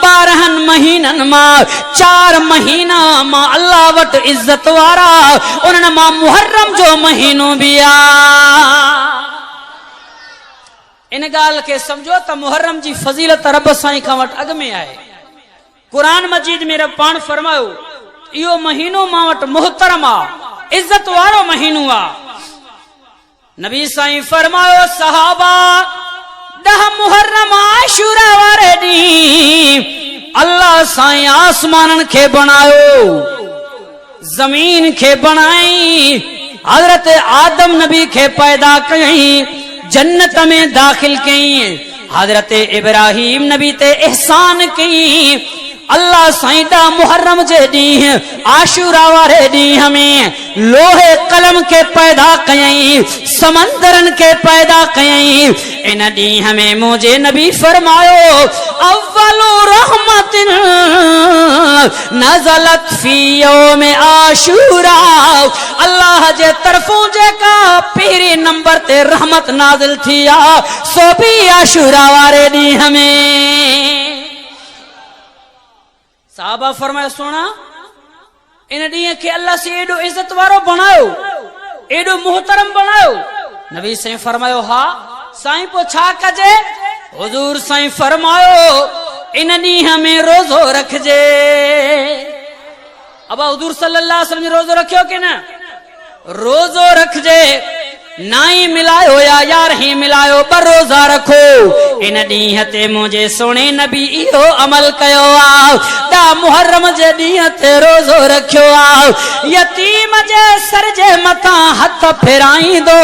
12 महीनन मां 4 महीना मां अल्लाह वट इज्जत वारा, उन्हनि मां मुहर्रम जो महीनो भी आ। इन गाल के समझो त मुहर्रम जी फजीलत रब साईं खां वट अग में आहे। कुरान मजीद में रब पाण फरमायो इहो महीनो मां वट मुहतरम आ, इज्जत वारो महीनो आ। नबी साईं फरमायो सहाबा 10 मुहर्रम आशूरा वारे ॾींहुं अल्लाह साईं आसमानन के बनायो, जमीन के बनाई, हजरत आदम नबी के पैदा कई, जन्नत में दाखिल कई, हजरत इब्राहिम नबी ते एहसान कई। अल्लाह साईं दा मुहर्रम जे ॾींहुं आशूरा वारे ॾींहुं में लोहे कलम के पैदा कयई, समंदरन के पैदा कयई। इन ॾींहुं में मुझे नबी फरमायो अव्वलु रहमतिन नज़लत फी यौम आशूरा, अल्लाह जे तरफों जेका पहिरीं नंबर ते रहमत नाज़िल थी आ सो भी आशूरा वारे ॾींहुं में। साहबा फरमाया सोना इन ॾींहुं के अल्लाह से एडो इज्जत वारो बनायो, एडो मुहतरम बनायो। नबी साईं फरमायो हा साईं पो छा कजे? हुजूर साईं फरमायो इन ॾींहुं में रोज़ो रखजे। अब हुजूर सल्लल्लाहु अलैहि वसल्लम रोज़ो रखियो कि न? रोज़ो रखजे। नाई मिलायो या यार ही मिलायो, 2 रोज़ा रखो। इन ॾींहुं ते मुझे सोने नबी इहो अमल कयो आ, दा मुहर्रम जे ॾींहुं ते रोज़ो रखियो आ। यतीम जे सर जे मथां हथ फेराईंदो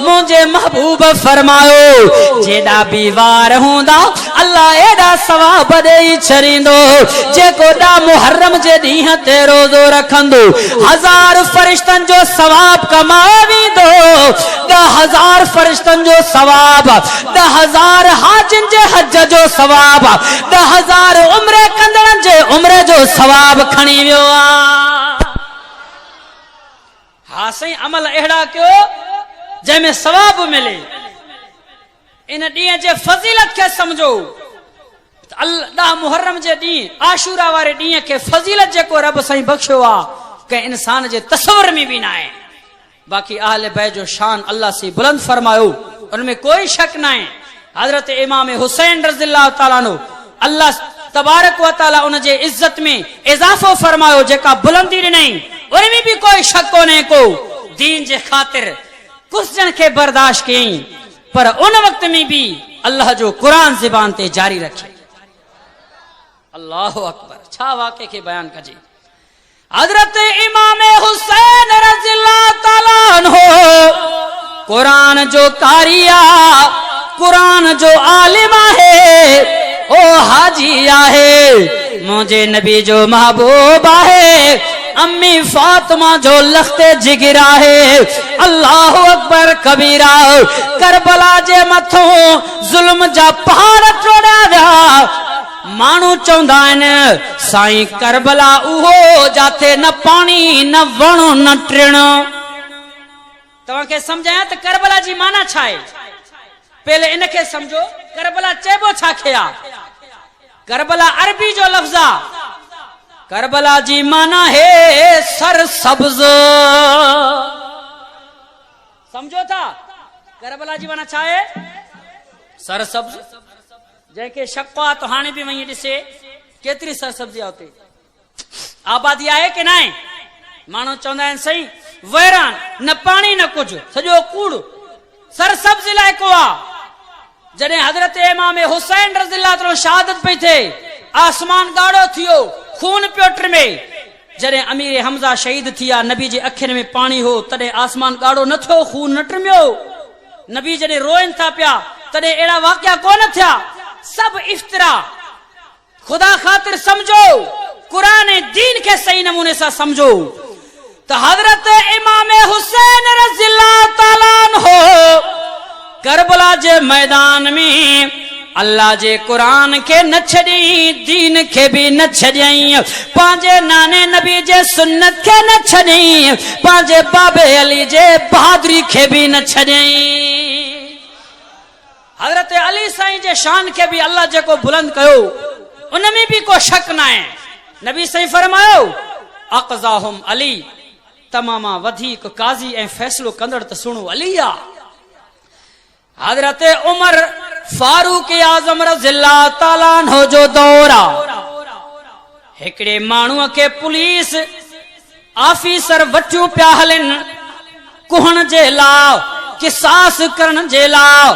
मुझे महबूब फरमायो जेड़ा भी वार हूंदा अल्लाह एड़ा सवाब ॾेई छॾींदो। जेको दा मुहर्रम जे ॾींहुं ते रोज़ो रखंदो 1000 फरिश्तन जो सवाब कमाईंदो। 10,000 फरिश्तन जो सवाब, 10,000 हाजिन जे हज जो सवाब, 10,000 उम्रे कंदड़न जे उम्रे जो सवाब खणी वियो आ। हा साईं अमल अहिड़ा कयो जंहिंमें सवाब मिले। इन ॾींहं जे फज़ीलत खे समझो। अल्लाह मुहर्रम जे ॾींहुं आशूरा वारे ॾींहं खे फज़ीलत जेको रब साईं बख्शियो आ कंहिं इंसान जे तसव्वुर में भी न आहे। बाकी अहले बैत जो शान अल्लाह से बुलंद फरमायो, उनमें कोई शक ना है। हजरत इमाम हुसैन रज़ियल्लाहु ताला अन्हु अल्लाह तबारक व तआला उन जे इज्जत में इजाफो फरमायो जेका बुलंदी ॾिनई, उनमें भी कोई शक कोन्हे को। दीन जे खातिर कुछ जन के बर्दाश्त कयई, पर उन वक्त में भी अल्लाह जो कुरान ज़बान ते जारी रखे। अल्लाहु अकबर। छा वाक़े के बयान कजे। हजरत इमाम हुसैन रज़ियल्लाहु ताला अन्हु कुरान जो कारिया, कुरान जो आलिम आहे, ओ हाजी आहे, मुझे नबी जो महबूब आहे, अम्मी फातिमा जो लख्ते जिगिरा है। अल्लाहु अकबर कबीरा। करबला जे मथों जुल्म जा पहाड़ टोड़ा विया, मानू चौंदा आहिनि साईं करबला उहो जाते न पानी न वणो न टिणो। तव्हांखे समझाया त करबला जी माना छा आहे। पहले इनखे समझो करबला चइबो छा खे आ। करबला अरबी जो लफ्ज़ आ। करबला जी माना है सर सब्ज। समझो था करबला जी माना छा है सर सब्ज। जंहिंखे शक आहे त हाणे बि वही ॾिसे केतिरी सर सब्जी आहे उते आबादी आहे की न आहे। माण्हू चवंदा आहिनि सही वैरान न पाणी न कुझु सॼो कूड़ सर सब्ज इलाइक़ो आहे। जॾहिं हज़रत इमाम हुसैन रज़ियल्लाहु अन्हु शहादत पई थिए आसमान ॻाढ़ो थियो खून पियो टिमे। जॾहिं अमीर हमज़ा शहीद थिया नबी जे अखियुनि में पाणी हो तॾहिं आसमान ॻाढ़ो न थियो खून न टिमियो। नबी जॾहिं रोइनि था पिया तॾहिं अहिड़ा वाक़िया कोन थिया। सब इफ्तिरा। खुदा ख़ातिर समझो कुरान दीन के सही नमूने से समझो। तो हजरत इमाम हुसैन रज़ियल्लाहु ताला अन्हु करबला जे मैदान में अल्लाह जे कुरान के न छॾी दीन के भी न छॾई पांजे नाने नबी जे सुन्नत के न छॾई पांजे बाबे अली जे बहादुरी के भी न छॾई। हजरत अली साईं जे शान के भी अल्लाह जेको बुलंद कयो उनमें भी को शक न है। नबी साईं फरमायो अक़ज़ाहुम अली तमामा वधीक काज़ी ऐं फैसलो कंदड़ त सुणो अली आ। हजरत उमर फारूक आज़म रज़ियल्लाहु ताला अन्हु जो दौर आ। हिकड़े माण्हूअ के पुलिस ऑफिसर वठियूं पिया हलनि कुहण जे लाइ किसास करण जे लाइ।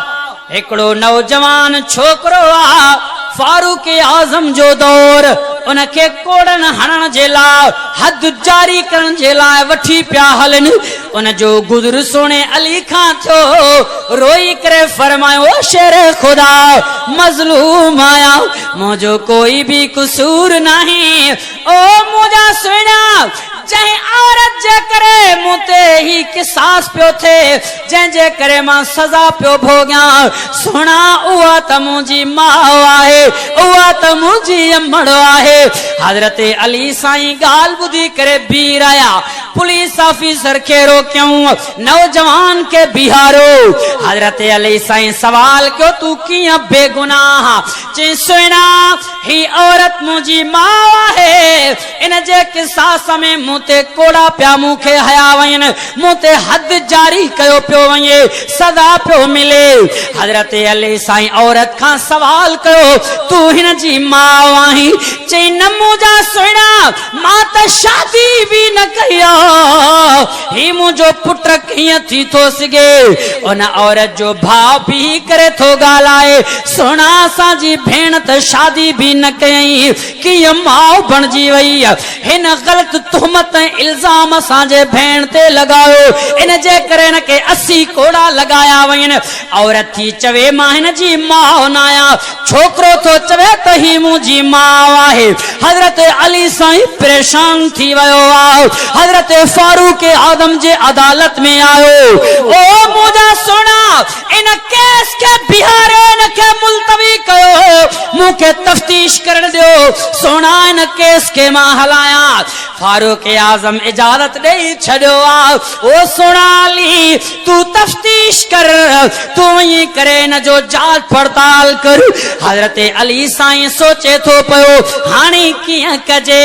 हिकड़ो नौजवान छोकरो आ फारूक आज़म जो दौर उनके कोड़न हणन जे लाइ हद जारी करण जे लाइ वठी पिया हलनि। उन जो गुज़र सोने अली खां थियो रोई करे फरमायो शेर खुदा मज़लूम आया मुझो कोई भी कसूर नहीं ओ मुझा सुना जंहिं औरत जे करे मुते ही किसास पियो थे जंहिंजे करे मां सज़ा पियो भोगियां सुना उहा त मुंहिंजी माउ आहे उहा त मुंहिंजी अम्मड़ो आहे। हजरत अली साईं ॻाल्हि ॿुधी करे बीह रहिया। पुलिस ऑफिसर खे रोकियऊं नौजवान के बिहारो। हजरत अली साईं सवाल कयो तू कीअं बेगुनाह। चई सुना ही औरत मुंहिंजी माउ आहे इन जे किसास में मूंते कोड़ा पिया मूंखे हया वञनि मूंते हद जारी कयो पियो वञे सदा पियो मिले। हजरत अली साईं औरत खां सवाल कयो तू हिन जी माउ आहीं। चई न मुंहिंजा सुहिणा मां त शादी भी न कई ही मुंहिंजो पुट कीअं थी थो सघे। उन औरत जो भाउ भी करे थो ॻाल्हाए सुहिणा असांजी भेण त शादी भी न कयई कीअं माउ बणजी वई। हिन ग़लत तुहमत इल्जाम असांजे भेण ते लॻायो इन जे करे हिन खे 80 कोड़ा लॻाया वञनि। औरत थी चवे मां हिन जी माउ न आहियां। छोकिरो थो चवे त ही मुंहिंजी माउ आहे। हजरत अली साईं परेशान थी वियो आहे। हजरत फारूक आज़म जे अदालत में आयो ओ मुंहिंजा सुना इन केस के बिहारे इन खे मुलतवी कयो मूंखे तफ्तीश करण ॾियो सोना इन केस के मां हलाया। फारूक आज़म इजाजत ॾेई छॾियो आहे। ओ सोना अली तू तफ्तीश कर तू वही करे इन जो जांच पड़ताल कर। हजरत अली साईं सोचे थो पियो हाणे कीअं कजे।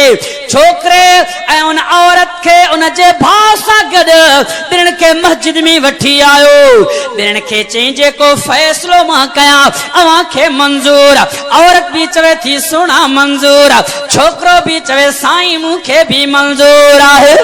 छोकरे ऐं उन औरत खे उन जे भाउ सां गॾु ॿिन्हिनि खे मस्जिद में वठी आयो। ॿिन्हिनि खे चई जेको फ़ैसिलो मां कयां अव्हां खे मंज़ूर। औरत भी चवे थी सुना मंज़ूर। छोकरो भी चवे साईं मूंखे भी मंज़ूर आहे।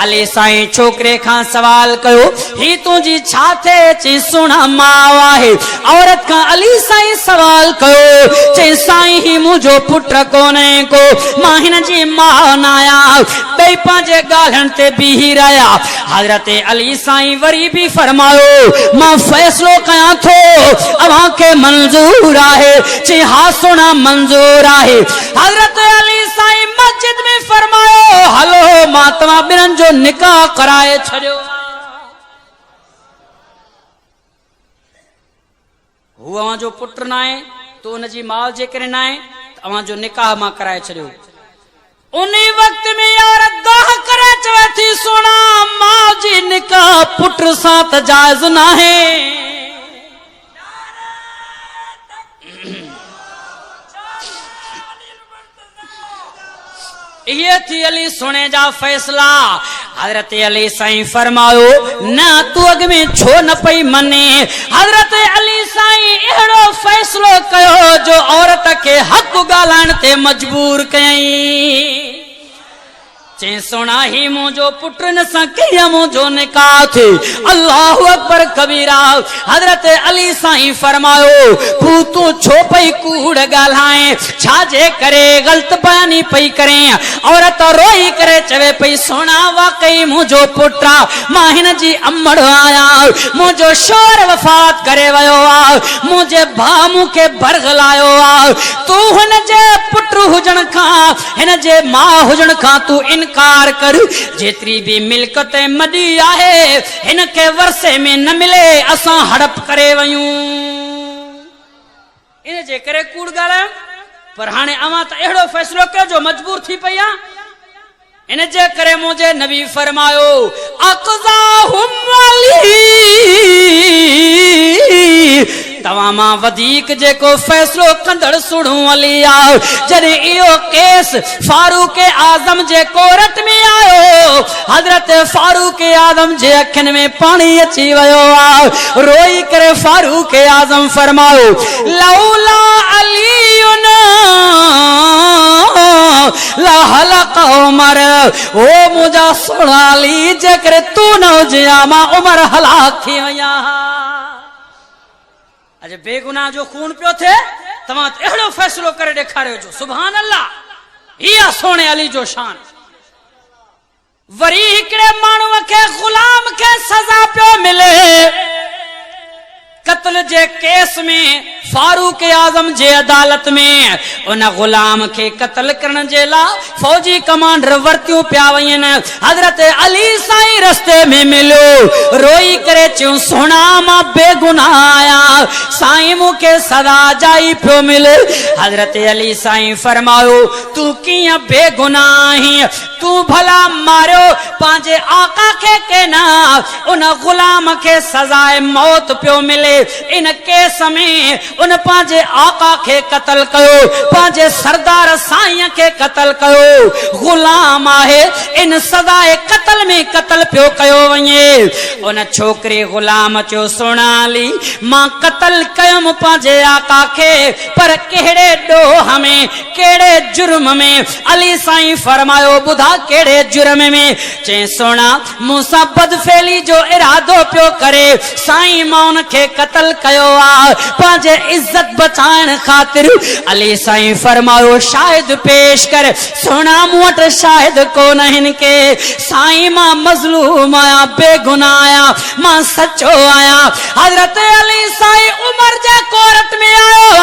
अली साईं छोकरे खां सवाल कयो ही तुंहिंजी छा थे। चई सुना माउ आहे। औरत खां अली साईं सवाल कयो चई साईं ही मुंहिंजो पुट कोन्हे को मां हिन जी माउ न आहियां। ॿई पंहिंजे ॻाल्हियुनि ते बीही रहिया। हजरत अली साईं वरी भी फरमायो मां फ़ैसिलो कयां थो अव्हां खे मंज़ूर आहे। चई हा सुना मंज़ूर आहे। हजरत अली साईं मस्जिद में फरमायो हलो मां तव्हां ॿिन्हिनि जो निकाह कराए छॾियो। हू अव्हां जो पुट न आहे तो उन जी माउ जे करे न आहे तव्हां जो निकाह मां कराए छॾियो। उन वक्त में औरत दाह करे चवे थी सुना मां जी निकाह पुट सां त जायज़ नाहे। ये थी अली सुने जा फैसला। हजरत अली साईं फरमायो ना तू अग में छो न पई मने। हजरत अली साईं एड़ो फैसलो कयो जो औरत के हक गालाण ते मजबूर कयई। चे सोना ही मुझो पुटन सा किया मुझो निकाह थे। अल्लाहु अकबर कबीरा। हजरत अली साईं फरमायो तू छो पई कूड़ गालाए छाजे करे गलत बयानी पई करे। औरत रोई करे चवे पई सोना वाकई मुझो पुट्रा मां हिन जी अमड़ आया मुझो शोर वफात करे वयो आ मुझे भा मुखे बरगलायो आ। तू हुन जे पुट हुजण का हिन जे मां हुजण का तू इनकार कर। जेतरी भी मिल्कत मडी आहे हिन के वर्षे में न मिले असां हड़प करे वयूं। इन जे करे कूड़ गालायो पर हाने अवां त एड़ो फैसलो कयो जो मजबूर थी पया। इन जे करे मुझे नबी फरमायो अक़ज़ाहुम वाली तवां मां वधीक जेको फैसलो कंदड़ सुणो अली आ। जॾहिं इहो केस फारूक आज़म जे कोरट में आयो हजरत फारूक आज़म जे अखियुनि में पानी अची वियो आ। रोई करे फारूक आज़म फरमायो लौला अलीयुन ला हलक उमर। ओ मुंहिंजा सोना अली जेकर तू न हुजे मां उमर हलाक थी वया। अज बेगुनाह जो खून पियो थे तव्हां एड़ो फैसलो करे ॾेखारियो जो सुभान अल्लाह। इहा सोने अली जो शान। वरी हिकड़े माण्हूअ खे गुलाम खे सज़ा पियो मिले कत्ल जे केस में फारूक आज़म जे अदालत में उन गुलाम के कत्ल करण जे ला फौजी कमांडर वर्तियों पिया वयन। हजरत अली साईं रस्ते में मिलो रोई करे चूं सोना मां बेगुनाह आया साईं मुके सदा जाई पियो मिले। हजरत अली साईं फरमायो तू किया बेगुनाही तू भला मारियो पांजे आका के केना उन गुलाम के सजाए मौत पियो मिले। इन केस में उन पांजे आका के कत्ल कयो पांजे सरदार साईं के कत्ल कयो। गुलाम आहे इन सजाए कत्ल में कत्ल पियो कयो वञे। उन छोकरे गुलाम चो सोनाली मां कत्ल कयम पांजे आका के पर केड़े डोह में केड़े जुर्म में। अली साईं फरमायो बुधा केड़े जुर्म में। चे सोना मूसा बदफेली जो इरादो पियो करे साईं मां उन के कत्ल कयो आ पांजे इज्जत बचाइण खातिर। अली साईं फरमायो शाहिद पेश कर। सोना मूं वटि शाहिद कोन हिन के साईं मां मज़लूम आया बेगुनाह आया मां सचो आया। हजरत अली साईं उमर जे कोरट में आयो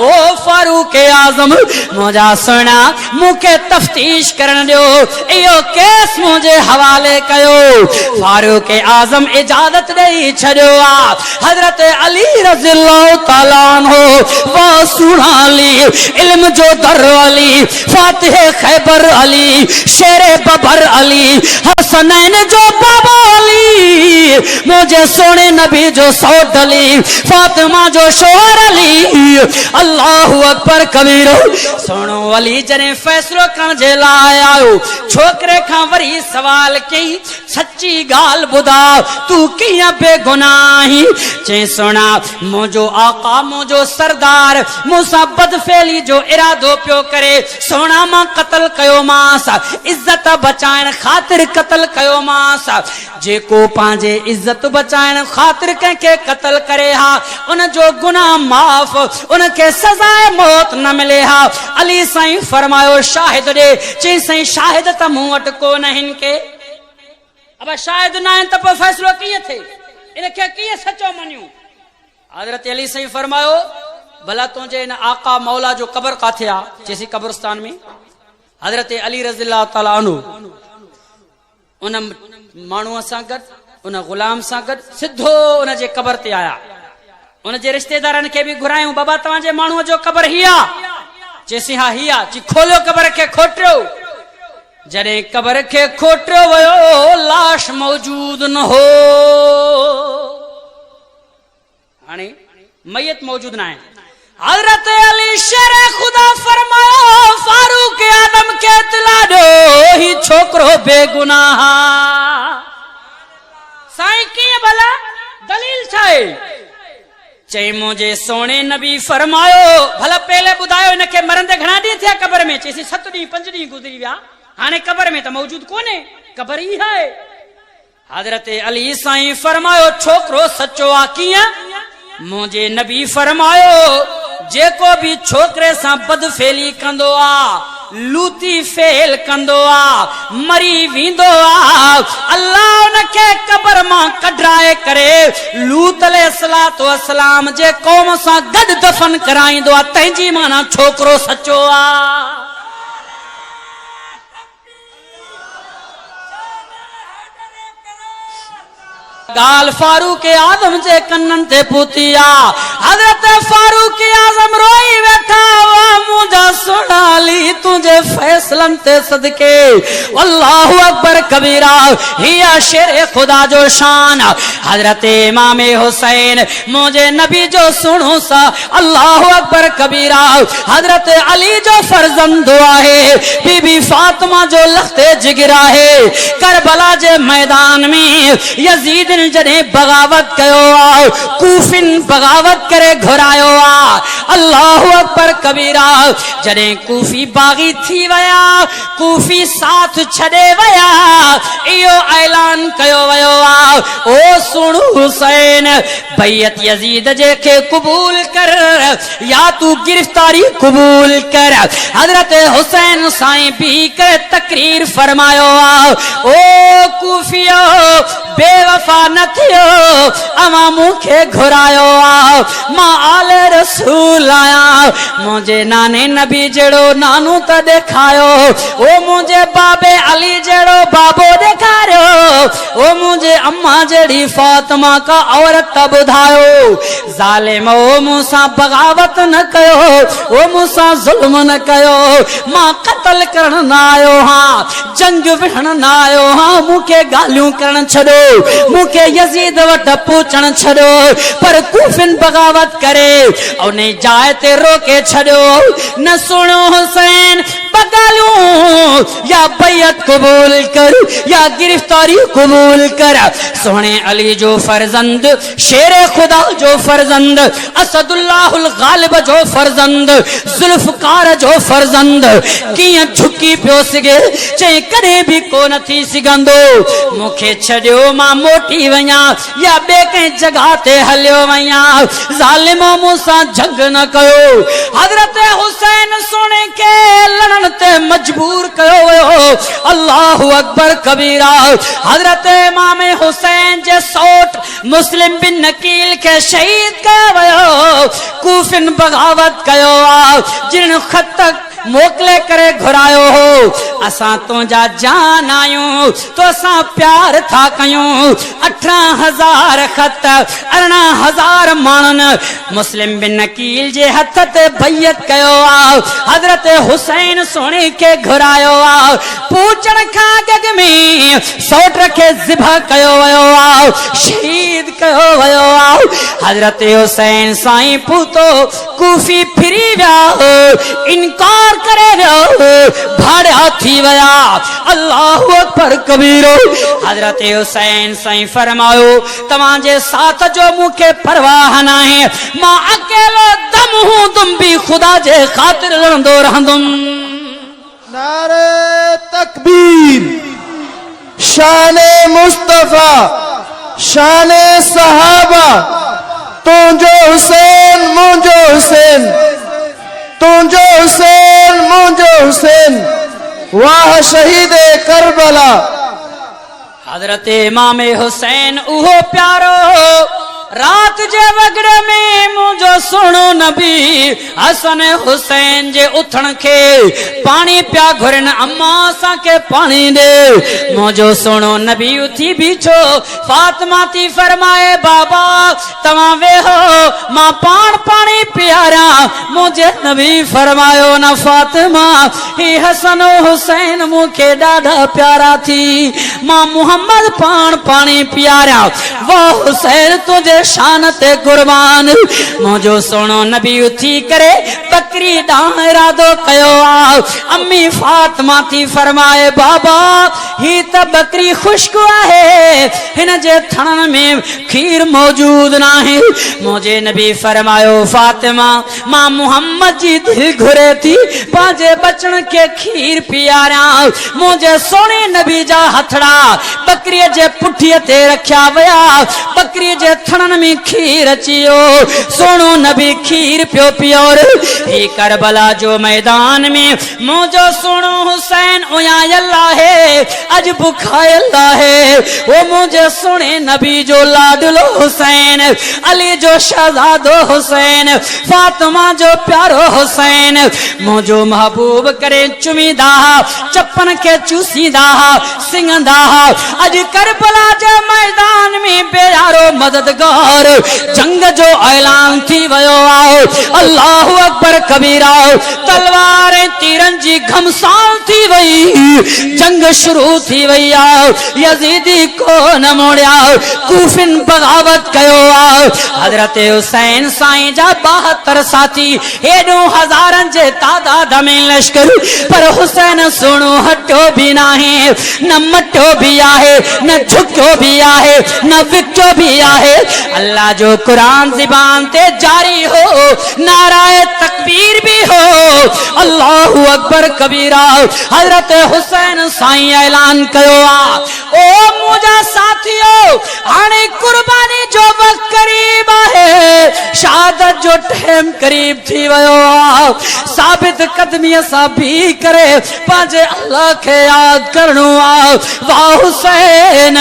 ओ फारूक आज़म मुझा सोना मुके तफ्तीश करन दियो इहो केस मुझे हवाले कयो। फारूक आज़म इजाजत दई छड़ियो आ। हजरत अली रज़ियल्लाहु ताला अन्हु वा सुनाली इल्म जो दर अली फातिह खैबर अली शेरे बबर अली हसनैन जो बाबा अली मुझे सोने नबी जो सौद अली फातिमा जो शोहर अली। अल्लाहु अकबर कबीरो। सोनो अली जने फैसलो करण जे लाइ आयो छोकरे खां वरी सवाल कई सच्ची गाल बुधा तू किया बेगुनाही। चे सोना मुझो आका मुझो सरदार मूसा बदफेली जो इरादो पियो करे सोना मां कत्ल कयो मांस इज्जत बचाइण खातिर कत्ल कयो मांस। जेको पांजे इज्जत बचाइण खातिर कंहिंखे कत्ल करे हा उन जो गुनाह माफ उन के सजाए मौत न मिले हा। अली साईं फरमायो शाहिद दे। चई साईं शाहिद त मूं वटि कोन हिन के। अब शाहिद न आहिनि त पोइ फैसलो कीअं थे इनखे कीअं सचो मञूं। हजरत अली साईं फरमायो भला तुंहिंजे इन आका मौला जो कब्र काथे आ चेसी कब्रस्तान में। हजरत अली रज़ियल्लाहु ताला अन्हु उन माण्हूअ सां गॾु उन गुलाम सां गॾु सिधो उन जे कब्र ते आया। उन जे रिश्तेदारनि खे बि घुरायूं बाबा तव्हांजे माण्हूअ जो कब्र ही आ चेसी हा हिया ची खोलियो कबर के खोटियो जॾहिं कबर के खोटियो वियो लाश मौजूद न हो हाणे मैयत मौजूद न आहे हजरत अली शेर खुदा फरमायो फारूक आदम के इत्तला ॾियो ही छोकरो बेगुनाह साईं कीअं भला दलील छा आहे चई मुंहिंजे सोने नबी फरमायो भला पहले ॿुधायो हिनखे मरंदे घणा ॾींहं थिया कबर में चईसी 7 ॾींहं 5 ॾींहं गुज़री विया हाणे कबर में त मौजूद कोन्हे कबर ई आहे हजरत अली साईं फरमायो छोकरो सचो आ कीअं मुंहिंजे नबी फरमायो जेको भी छोकरे सां बदफेली कंदो आ लूती फेल कंदो आ मरी वेंदो आ अल्लाह उनखे कबर मां कढाए करे लूत अलैहिस्सलातु वस्सलाम जे कौम सां गॾु दफन कराईंदो आ तंहिंजी माना छोकरो सचो आ गाल फारूक आजम जे कन्नन ते पुती आ हजरत फारूक आजम रोई वेठा वा मुंहिंजा सोनाली तुंहिंजे फैसलन ते सदके अल्लाहु अकबर कबीरा हिया शेर खुदा जो शान हजरत इमाम हुसैन मुंहिंजे नबी जो सुणो सा अल्लाहु अकबर कबीरा हजरत अली जो फर्जंद आहे बीबी फातिमा जो लखते जिगर आहे करबला जे मैदान में यजीद जॾहिं बगावत कयो आ कूफिन बगावत करे घुरायो आ अल्लाहु अकबर कबीरा जॾहिं कूफी बागी थी विया कूफी साथ छॾे विया इहो ऐलान कयो वियो आ ओ सुण हुसैन बैयत यजीद जे खे क़बूल कर या तू गिरफ्तारी क़बूल कर हजरत हुसैन साईं भी करे तकरीर फरमायो आ ओ कूफियो बेवफा न थियो अमा मूंखे घुरायो आ मां आले रसूल आया मुंहिंजे नाने नबी जहिड़ो नानो त ॾेखारियो ओ मुंहिंजे बाबे अली जहिड़ो बाबो ॾेखारियो ओ मुंहिंजे अम्मा जहिड़ी फातिमा का औरत त ॿुधायो ज़ालिम ओ मूंसां बगावत न कयो ओ मूंसां ज़ुल्म न कयो मां क़त्ल करण न आयो हां जंग विढ़ण न आयो हां मूंखे ॻाल्हियूं करण छॾो मूंखे यजीद वट पहुचण छॾो पर कूफिन बगावत करे उन जाइ ते रोके छॾियो न सुणो हुसैन बगालियूं या बैयत कबूल कर या गिरफ्तारी कबूल कर सोने अली जो फर्जंद शेर खुदा जो फर्जंद असदुल्लाहुल गालिब जो फर्जंद जुल्फकार जो फर्जंद कीअं झुकी पियो सघे चई कॾहिं बि कोन थी सघंदो मूंखे छॾियो मां मोटी वञा या ॿिए कंहिं जगह ते हलियो वञा ज़ालिम मूंसां जंग न कयो हजरत हुसैन सोने के लड़न ते मजबूर कयो वियो अल्लाहु अकबर कबीरा हजरत इमाम हुसैन जे सौट मुस्लिम बिन नकील के शहीद कयो वियो कूफिन बगावत कयो आ जिन खत मोकले करे घुरायो हो असां तुंहिंजा जान आयूं तो असां प्यार था कयूं 18,000 खत 18,000 माण्हुनि मुस्लिम बिन नकील जे हथ ते बैयत कयो आ हजरत हुसैन सोने के घुरायो आ पूछण खां अॻु में सौट खे ज़िबह कयो वियो आ शहीद कयो वियो आ हजरत हुसैन साईं पूतो कूफी फिरी विया इनकार करे भाड़ा थी वया अल्लाहु अकबर कबीरो हजरत हुसैन साईं फरमायो तव्हांजे साथ जो मूंखे परवाह न आहे मां अकेलो दम हूं तुम भी खुदा जे ख़ातिर लड़ंदो रहंदुमि नारे तकबीर शाने मुस्तफा शाने सहाबा तुंहिंजो हुसैन मुंहिंजो हुसैन तुंहिंजो हुसैन मुंहिंजो हुसैन वाह शहीद करबला हजरत इमाम हुसैन उहो प्यारो रात जे वगड़े में मुझो सुनो नबी हसन हुसैन जे उथण के पानी पिया घुरन अम्मा सा के पानी दे मुझो सुनो नबी उथी बीठो फातिमा थी फरमाए बाबा तवा वे हो मां पानी पियारा मुझे नबी फरमायो न फातिमा ही हसन हुसैन मुखे ॾाढा प्यारा थी मां मुहम्मद पानी पियारा वो हुसैन तुझे शान ते कुर्बान मुझो सुनो नबी उथी करे बकरी डाण इरादो कयो आ अम्मी फातिमा थी फरमाए बाबा ही त बकरी खुश्क आहे हिन जे थणन में खीर मौजूद नाहे मुझे नबी फरमायो फातिमा मां मुहम्मद जी दिल घुरे थी पांजे बचन के खीर पियारा मुझे सोने नबी जा हथड़ा बकरी जे पुठीअ ते रखिया वया बकरी जे थणन में खीर अचियो सोनो नबी खीर पियो पियोर ही करबला जो मैदान में मुझो सोनो हुसैन उयायल है अज बुखायल है वो मुझे सुने नबी जो लाडलो हुसैन अली जो शहजादो हुसैन फातिमा जो प्यारो हुसैन मुझो महबूब करे चुमीदा चप्पन के चूसीदा सिंगदा अज करबला जे मैदान में बेयारो मददगार जंग जो ऐलान थी वयो आओ अल्लाहु अकबर कबीरा तलवार तीरन जी घमसान थी वई जंग शुरू थी वई आओ यजीदी को न मोड़िया कूफिन बगावत कयो आओ हजरत हुसैन साईं जा 72 साथी हेडो हजारन जे तादाद में लश्कर पर हुसैन सुनो हटो भी नाही न मटो भी आहे न झुको भी आहे न विचो भी आहे अल्लाह जो कुरान ज़बान ते जारी हो नाराए तकबीर भी हो अल्लाहु अकबर कबीरा हजरत हुसैन साईं ऐलान कयो आ ओ मुझा साथियो हाणे कुर्बानी जो वक्त करीब है शहादत जो टाइम करीब थी वयो आ साबित कदमी सा भी करे पांजे अल्लाह के याद करनो आ वाह हुसैन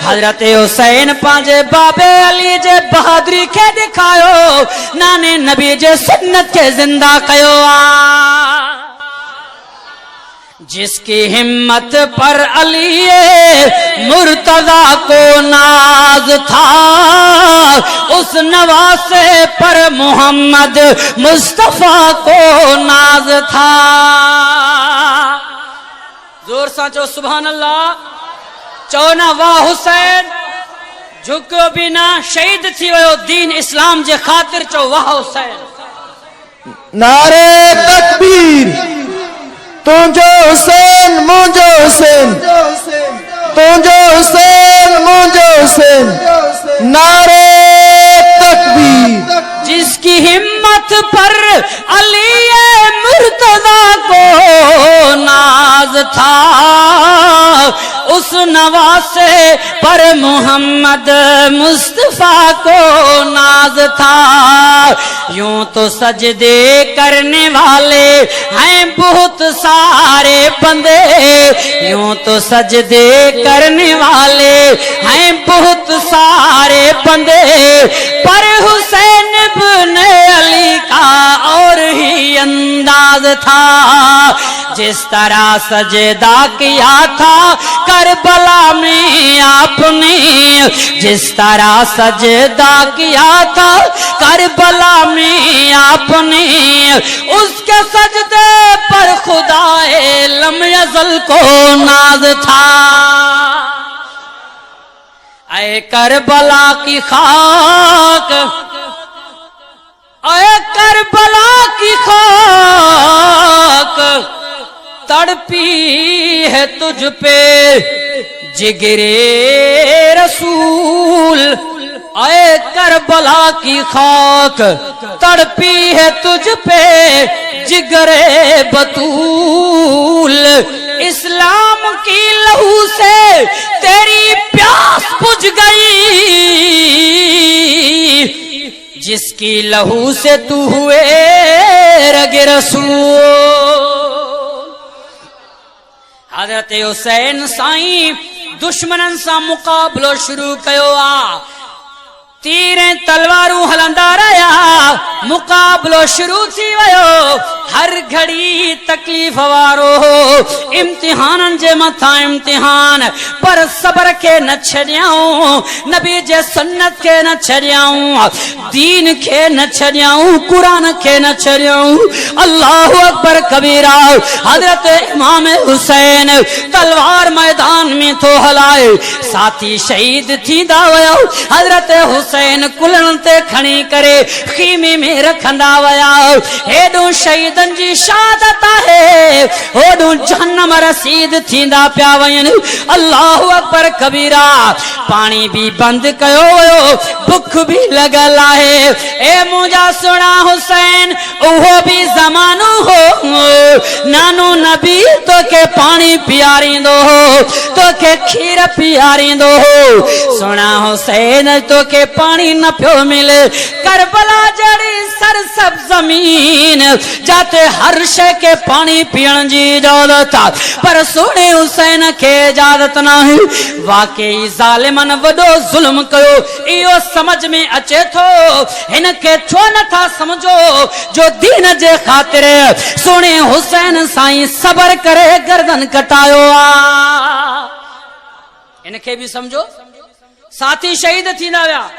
हजरत हुसैन पांजे बाबे अली जे बहादुरी के दिखायो नाने नबी जे सुन्नत के जिंदा कयो आ जिसकी हिम्मत पर अली मुर्तजा को नाज था उस नवासे पर मोहम्मद मुस्तफा को नाज था जोर सा चो सुभान अल्लाह चो ना वाह हुसैन झुको बिना शहीद थी वयो दीन इस्लाम जे खातिर चो वाह हुसैन नारे तकबीर तुझो हुसैन मुझो हुसैन तुझो हुसैन मुझो हुसैन नारे तकबीर जिसकी हिम्मत पर अली मुर्तजा को नाज था उस नवासे पर मोहम्मद मुस्तफा को नाज था यूं तो सजदे करने वाले हैं बहुत सारे बंदे यूं तो सजदे करने वाले हैं बहुत सारे बंदे पर हुसैन इब्ने अली का और ही अंदाज था जिस तरह सजदा किया था करबला में आपने जिस तरह सजदा किया था करबला में आपने उसके सजदे पर खुदाए लम यज़ल को नाज था ऐ करबला की खाक ऐ करबला की खाक तड़पी है तुझ पे जिगरे रसूल ऐ करबला की खाक तड़पी है तुझ पे जिगरे बतूल इस्लाम की लहू से तेरी प्यास बुझ गई जिसकी लहू से तू हुए रगे रसूल हजरत हुसैन साईं दुश्मनन सा मुकाबलो शुरू कयो आ तीर तलवारूं हलंदा रहा, मुकाबलो शुरू थी वयो। हर घड़ी तकलीफ़ वारो इम्तिहानन जे मथा इम्तिहान, पर सबर के न छड़ियाऊं, नबी जे सुन्नत के न छड़ियाऊं, दीन के न छड़ियाऊं, कुरान के न छड़ियाऊं। अल्लाहु अकबर कबीरा। हजरत इमाम हुसैन तलवार मैदान में तो हलाए, साथी शहीद थींदा वया। हजरत हुसैन कुलन ते खणी करे खीमे में रखंदा वया। हेडू शहीदन जी शहादत है, होडू जहन्नम रसीद थींदा पिया वयन। अल्लाहु अकबर कबीरा। पानी भी बंद कयो वयो, भुख भी लगल आहे। ए मुंहिंजा सुणा हुसैन, उहो भी ज़मानो हो, नानो नबी तोखे पानी पियारींदो हो, तोखे खीर पियारींदो हो। सुणा हुसैन, तोखे पानी न पियो मिले। करबला जड़ी सरसब जमीन, जाते हर शय के पानी पीण जी इजाजत, पर सोने हुसैन के इजाजत नहीं। वाकई ज़ालिमन वडो जुल्म कयो, इहो समझ में अचे थो। हिनखे छो नथा समझो जो दीन जे ख़ातिर सोने हुसैन साईं सबर करे गर्दन कटायो आ। इनखे भी समझो। साथी शहीद थींदा विया,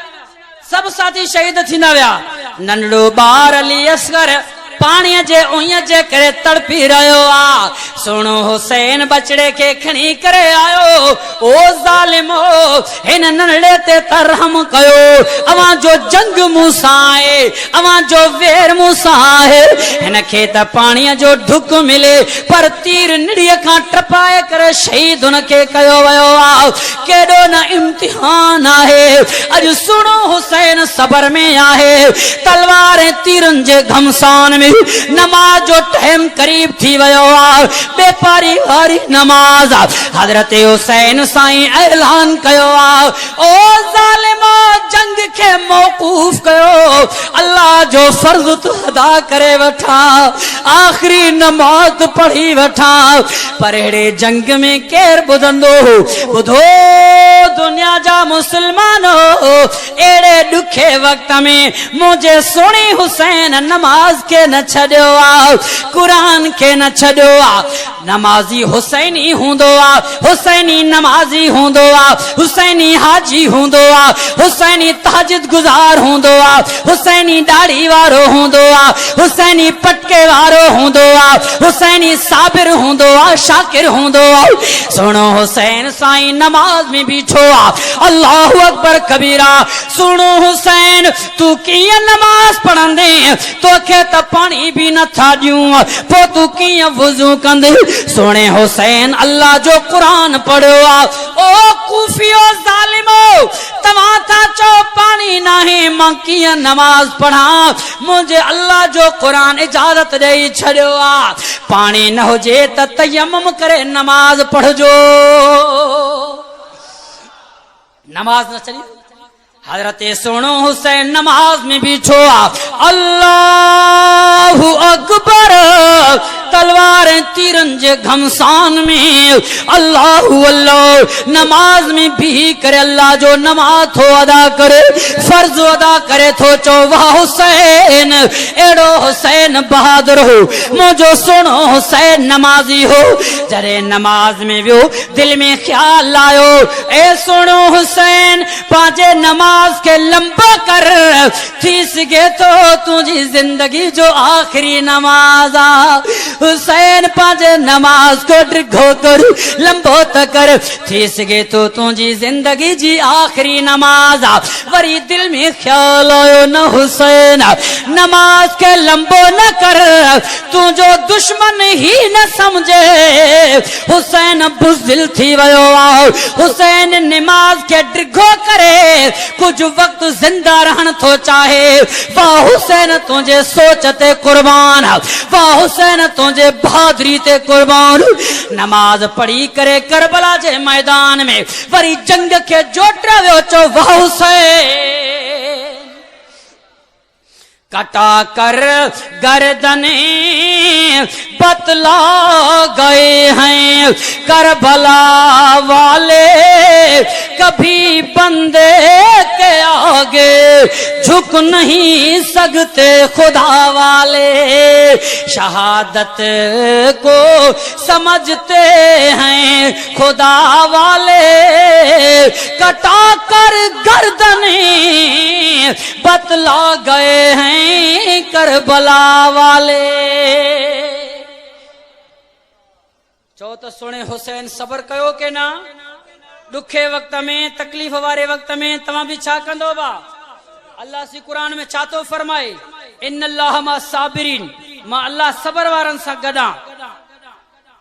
सब साथी शहीद थींदा विया। नंढड़ो ॿार अली असगर पानी जे उईअ जे करे तड़पी रहियो आ। सुणो हुसैन बचड़े के खणी करे आयो। ओ ज़ालिमो, हिन नंढड़े ते तरहम कयो। अवां जो जंग मूंसां आहे, अवां जो वेर मूंसां आहे। हिनखे त पाणीअ जो ढुक मिले, पर तीर निड़ीअ खां टपाए करे शहीद हुनखे कयो वियो आ। केॾो न इम्तिहान आहे। अॼु सुणो हुसैन सबर में आहे। तलवार ऐं तीरनि जे घमसान में नमाज जो टाइम करीब थी वयो आ। बेपारी वारी नमाज हजरत हुसैन साईं ऐलान कयो आ। ओ ज़ालिमो, जंग के मौकूफ कयो। अल्लाह जो फर्ज तो अदा करे वठा, आखिरी नमाज पढ़ी वठा। पर अहिड़े जंग में केर ॿुधंदो? ॿुधो दुनिया जा मुसलमानो, अहिड़े ॾुखे वक़्त में मुंहिंजे सुणी हुसैन नमाज के न छॾियो आ, कुरान के न छॾियो आ। नमाज़ी हुसैनी हूंदो आ, हुसैनी नमाज़ी हूंदो आ, हुसैनी हाजी हूंदो आ, हुसैनी तहज्जुद गुज़ार हूंदो आ, हुसैनी दाढ़ी वारो हूंदो आ, हुसैनी पटके वारो हूंदो आ, हुसैनी साबिर हूंदो आ, शाकिर हूंदो आ। सुनो हुसैन साईं नमाज में बीठो आ। अल्लाहु अकबर कबीरा। सुनो हुसैन, तू कीअं नमाज पढ़ंदे? तोखे त पानी भी नथा ॾियूं, पोइ तू कीअं वुज़ू कंदे? सोने हुसैन अल्लाह जो कुरान पढ़ियो आ। ओ कूफियो ज़ालिमो, तव्हां था चओ पानी नाहे, मां कीअं नमाज पढ़ा? मुंहिंजे अल्लाह जो कुरान इजाज़त ॾेई छॾियो आ। पानी न हुजे त तयम्मुम करे नमाज पढ़जो। नमाज न चली। हजरत सुनो हुसैन नमाज में बीठो आ। अल्लाहु अकबर। तलवारें तीरन जे घमसान में अल्लाहु अल्लाह नमाज में भी करे। अल्लाह जो नमाज थो अदा करे, फर्ज अदा करे थो। चो वाह हुसैन, एड़ो हुसैन बहादुर हो, मुझो सुनो हुसैन नमाजी हो। जरे नमाज में वियो, दिल में ख्याल आयो, ए सुनो हुसैन, पांचे नमाज के लंबा कर, थी सके तो तुझी जिंदगी जो आखिरी नमाज आ। हुसैन पांचे नमाज को डिघो कर, लंबो त कर, थी सके तो तुझी जिंदगी जी आखिरी नमाज आ। वरी दिल में ख्याल आयो, न हुसैन नमाज के लंबो न कर, तू जो दुश्मन ही न समझे। हुसैन बुज़दिल थी वयो आ। हुसैन नमाज के डिघो करे, कुछ वक्त जिंदा रहन तो चाहे। वाह हुसैन तुझे सोच ते कुर्बान, वाह हुसैन तुझे बहादुरी ते कुर्बान। नमाज पढ़ी करे करबला जे मैदान में वरी जंग के जोटर वियो। चो वाह हुसैन, कटा कर गर्दने बतला गए हैं करबला वाले, कभी बंदे के आगे झुक नहीं सकते खुदा वाले। शहादत को समझते हैं खुदा वाले, कटा कर गर्दने बतला गए हैं करबला वाले। चो तो सुने हुसैन सबर कयो के ना, दुखे वक्त में तकलीफ़ वारे वक्त में तव्हां भी छा कंदो बा। अल्लाह सी कुरान में छा तो फरमाए, इन्नल्लाह मा साबिरीन, मां अल्लाह सबर वारन सां गॾा।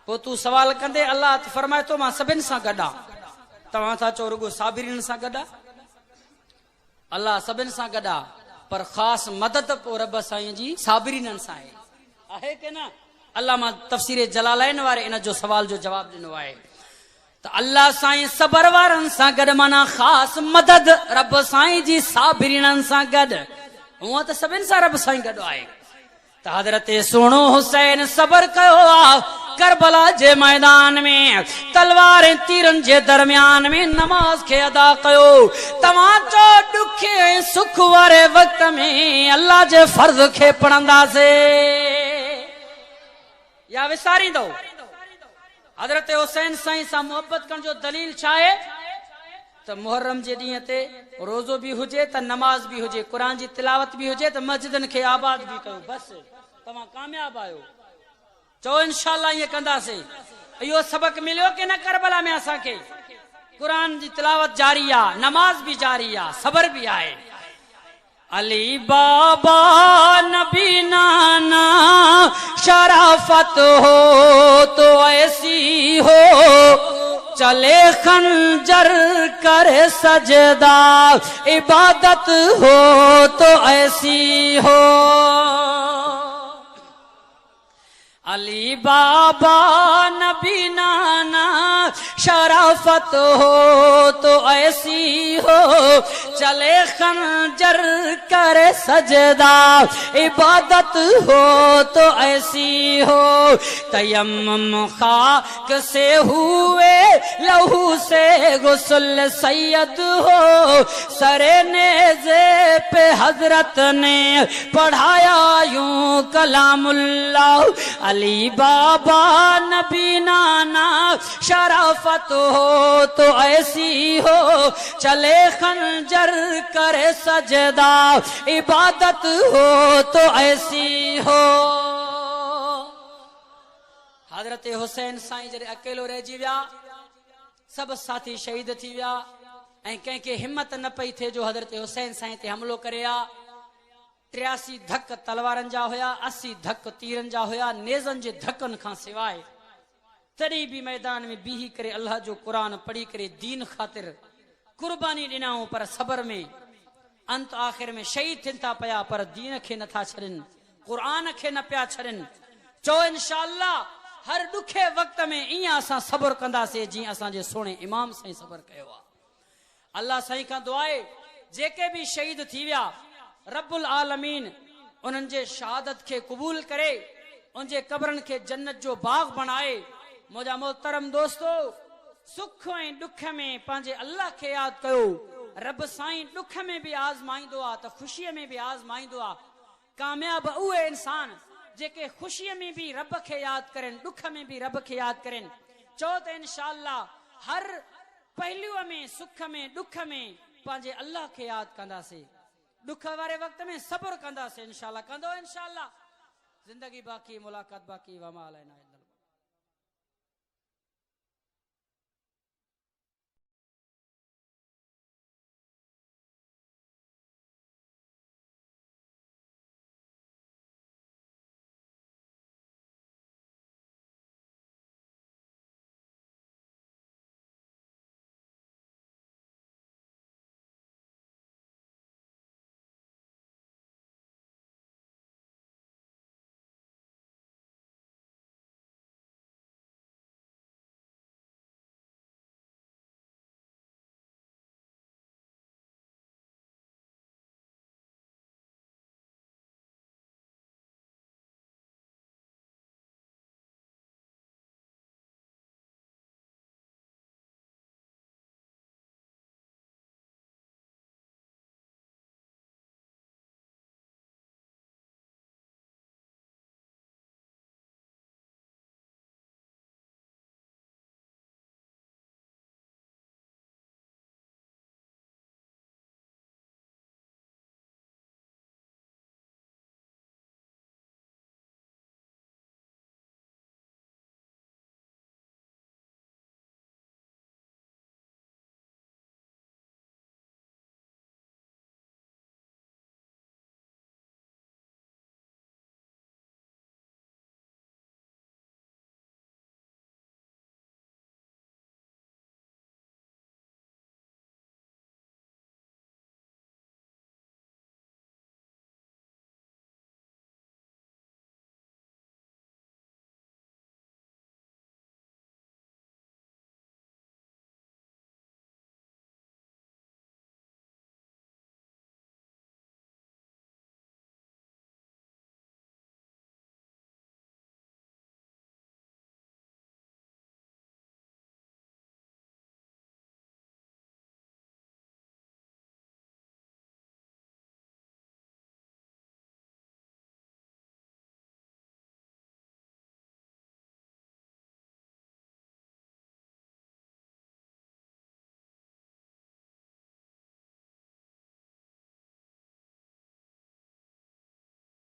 पोइ तू सवाल कंदे अल्लाह फरमाए तो मां सभिनि सां गॾा। तव्हां था चओ रुगो साबिरीन सां गॾा, अल्लाह सभिनि सां गॾा, पर ख़ासि मदद पोइ रब साईं जी साबिरीन सां आहे के न। अल्लाह मां तफ़सीर जलालैन वारे इन जो सवाल जो जवाब ॾिनो आहे त अल्लाह साईं सबर वारनि सां गॾु, माना ख़ासि मदद रब साईं जी साबिरीन सां गॾु। हूअं त सभिनि सां रब साईं गॾु आहे। त हज़रत सुहिणो हुसैन सबर कयो आहे करबला जे मैदान में, तलवार तीरनि जे दरमियान में नमाज खे अदा कयो। तव्हां चो ॾुखे ऐं सुख वारे वक़्त में अल्लाह जे फर्ज़ खे पढ़ंदासीं या विसारींदो। हज़रत हुसैन साईं सां मोहब्बत करण जो दलील छा आहे त मुहर्रम जे ॾींहं ते रोज़ो भी हुजे त नमाज भी हुजे, क़ुरान जी तिलावत भी हुजे त मस्जिदनि खे आबाद भी कयो। बस तव्हां कामयाब आहियो। चओ इंशाअल्लाह ईअं कंदासीं। इहो सबक मिलियो कि न करबला में असांखे? क़ुरान जी तिलावत जारी आहे, नमाज भी जारी आहे, सबर भी आहे। अली बाबा नबी नाना शराफत हो तो ऐसी हो, चले खंजर करे सजदा, इबादत हो तो ऐसी हो। अली बाबा नबी नाना शराफत हो तो ऐसी हो, चले खंजर करे सजदा, इबादत हो तो ऐसी हो। तयम्मुम खाक से हुए लहू से गुस्ल सैयद हो, सरे नेज़े पे हजरत ने पढ़ाया यूं कलामुल्लाह। अली बाबा नबी नाना शराफत हो तो ऐसी हो, चले खंजर करे सजदा, इबादत हो तो ऐसी हो। हजरत हुसैन साईं जॾहिं अकेलो रहिजी विया, सब साथी शहीद थी विया ऐं कंहिंखे हिम्मत न पई थिए जो हजरत हुसैन साईं ते हमलो करे। 83 धक तलवारनि जा हुया, 80 धक तीरनि जा हुया, नेज़नि जे धकनि खां सवाइ। तॾहिं बि मैदान में बीही करे अल्लाह जो क़ुरान पढ़ी करे दीन ख़ातिर कुर्बानी ॾिनाऊं, पर सबर में अंत आख़िर में शहीद थियनि था पिया, पर दीन खे नथा छॾनि, क़ुरान खे न पिया छॾनि। चओ इंशाअल्लाह हर ॾुखे वक़्त में ईअं असां सबर कंदासीं जीअं असांजे सुहिणे इमाम साईं सबर कयो आहे। अल्लाह साईं खां दुआ आहे जेके बि शहीद थी विया, रब्बुल आलमीन उन्हनि जे शहादत खे क़बूल करे, उनजे कब्रनि खे जन्नत जो बाग बणाए। मुंहिंजा मोहतरम दोस्तो, सुख ऐं ॾुख में पंहिंजे अल्लाह खे यादि कयो। रब साईं ॾुख में बि आज़माईंदो आहे त ख़ुशीअ में बि आज़माईंदो आहे। कामयाब उहे इंसान जेके ख़ुशीअ में भी रब खे यादि करें, दुख में भी रब खे यादि करें। चो त इंशाअल्लाह हर पहलूअ में, सुख में दुख में पंहिंजे अल्लाह खे यादि कंदासीं। दुख वारे वक्त में सब्र कंदासीं इंशाअल्लाह, कंदो इंशाअल्लाह। जिंदगी बाक़ी, मुलाकात बाक़ी। वमा अलैना इल्ला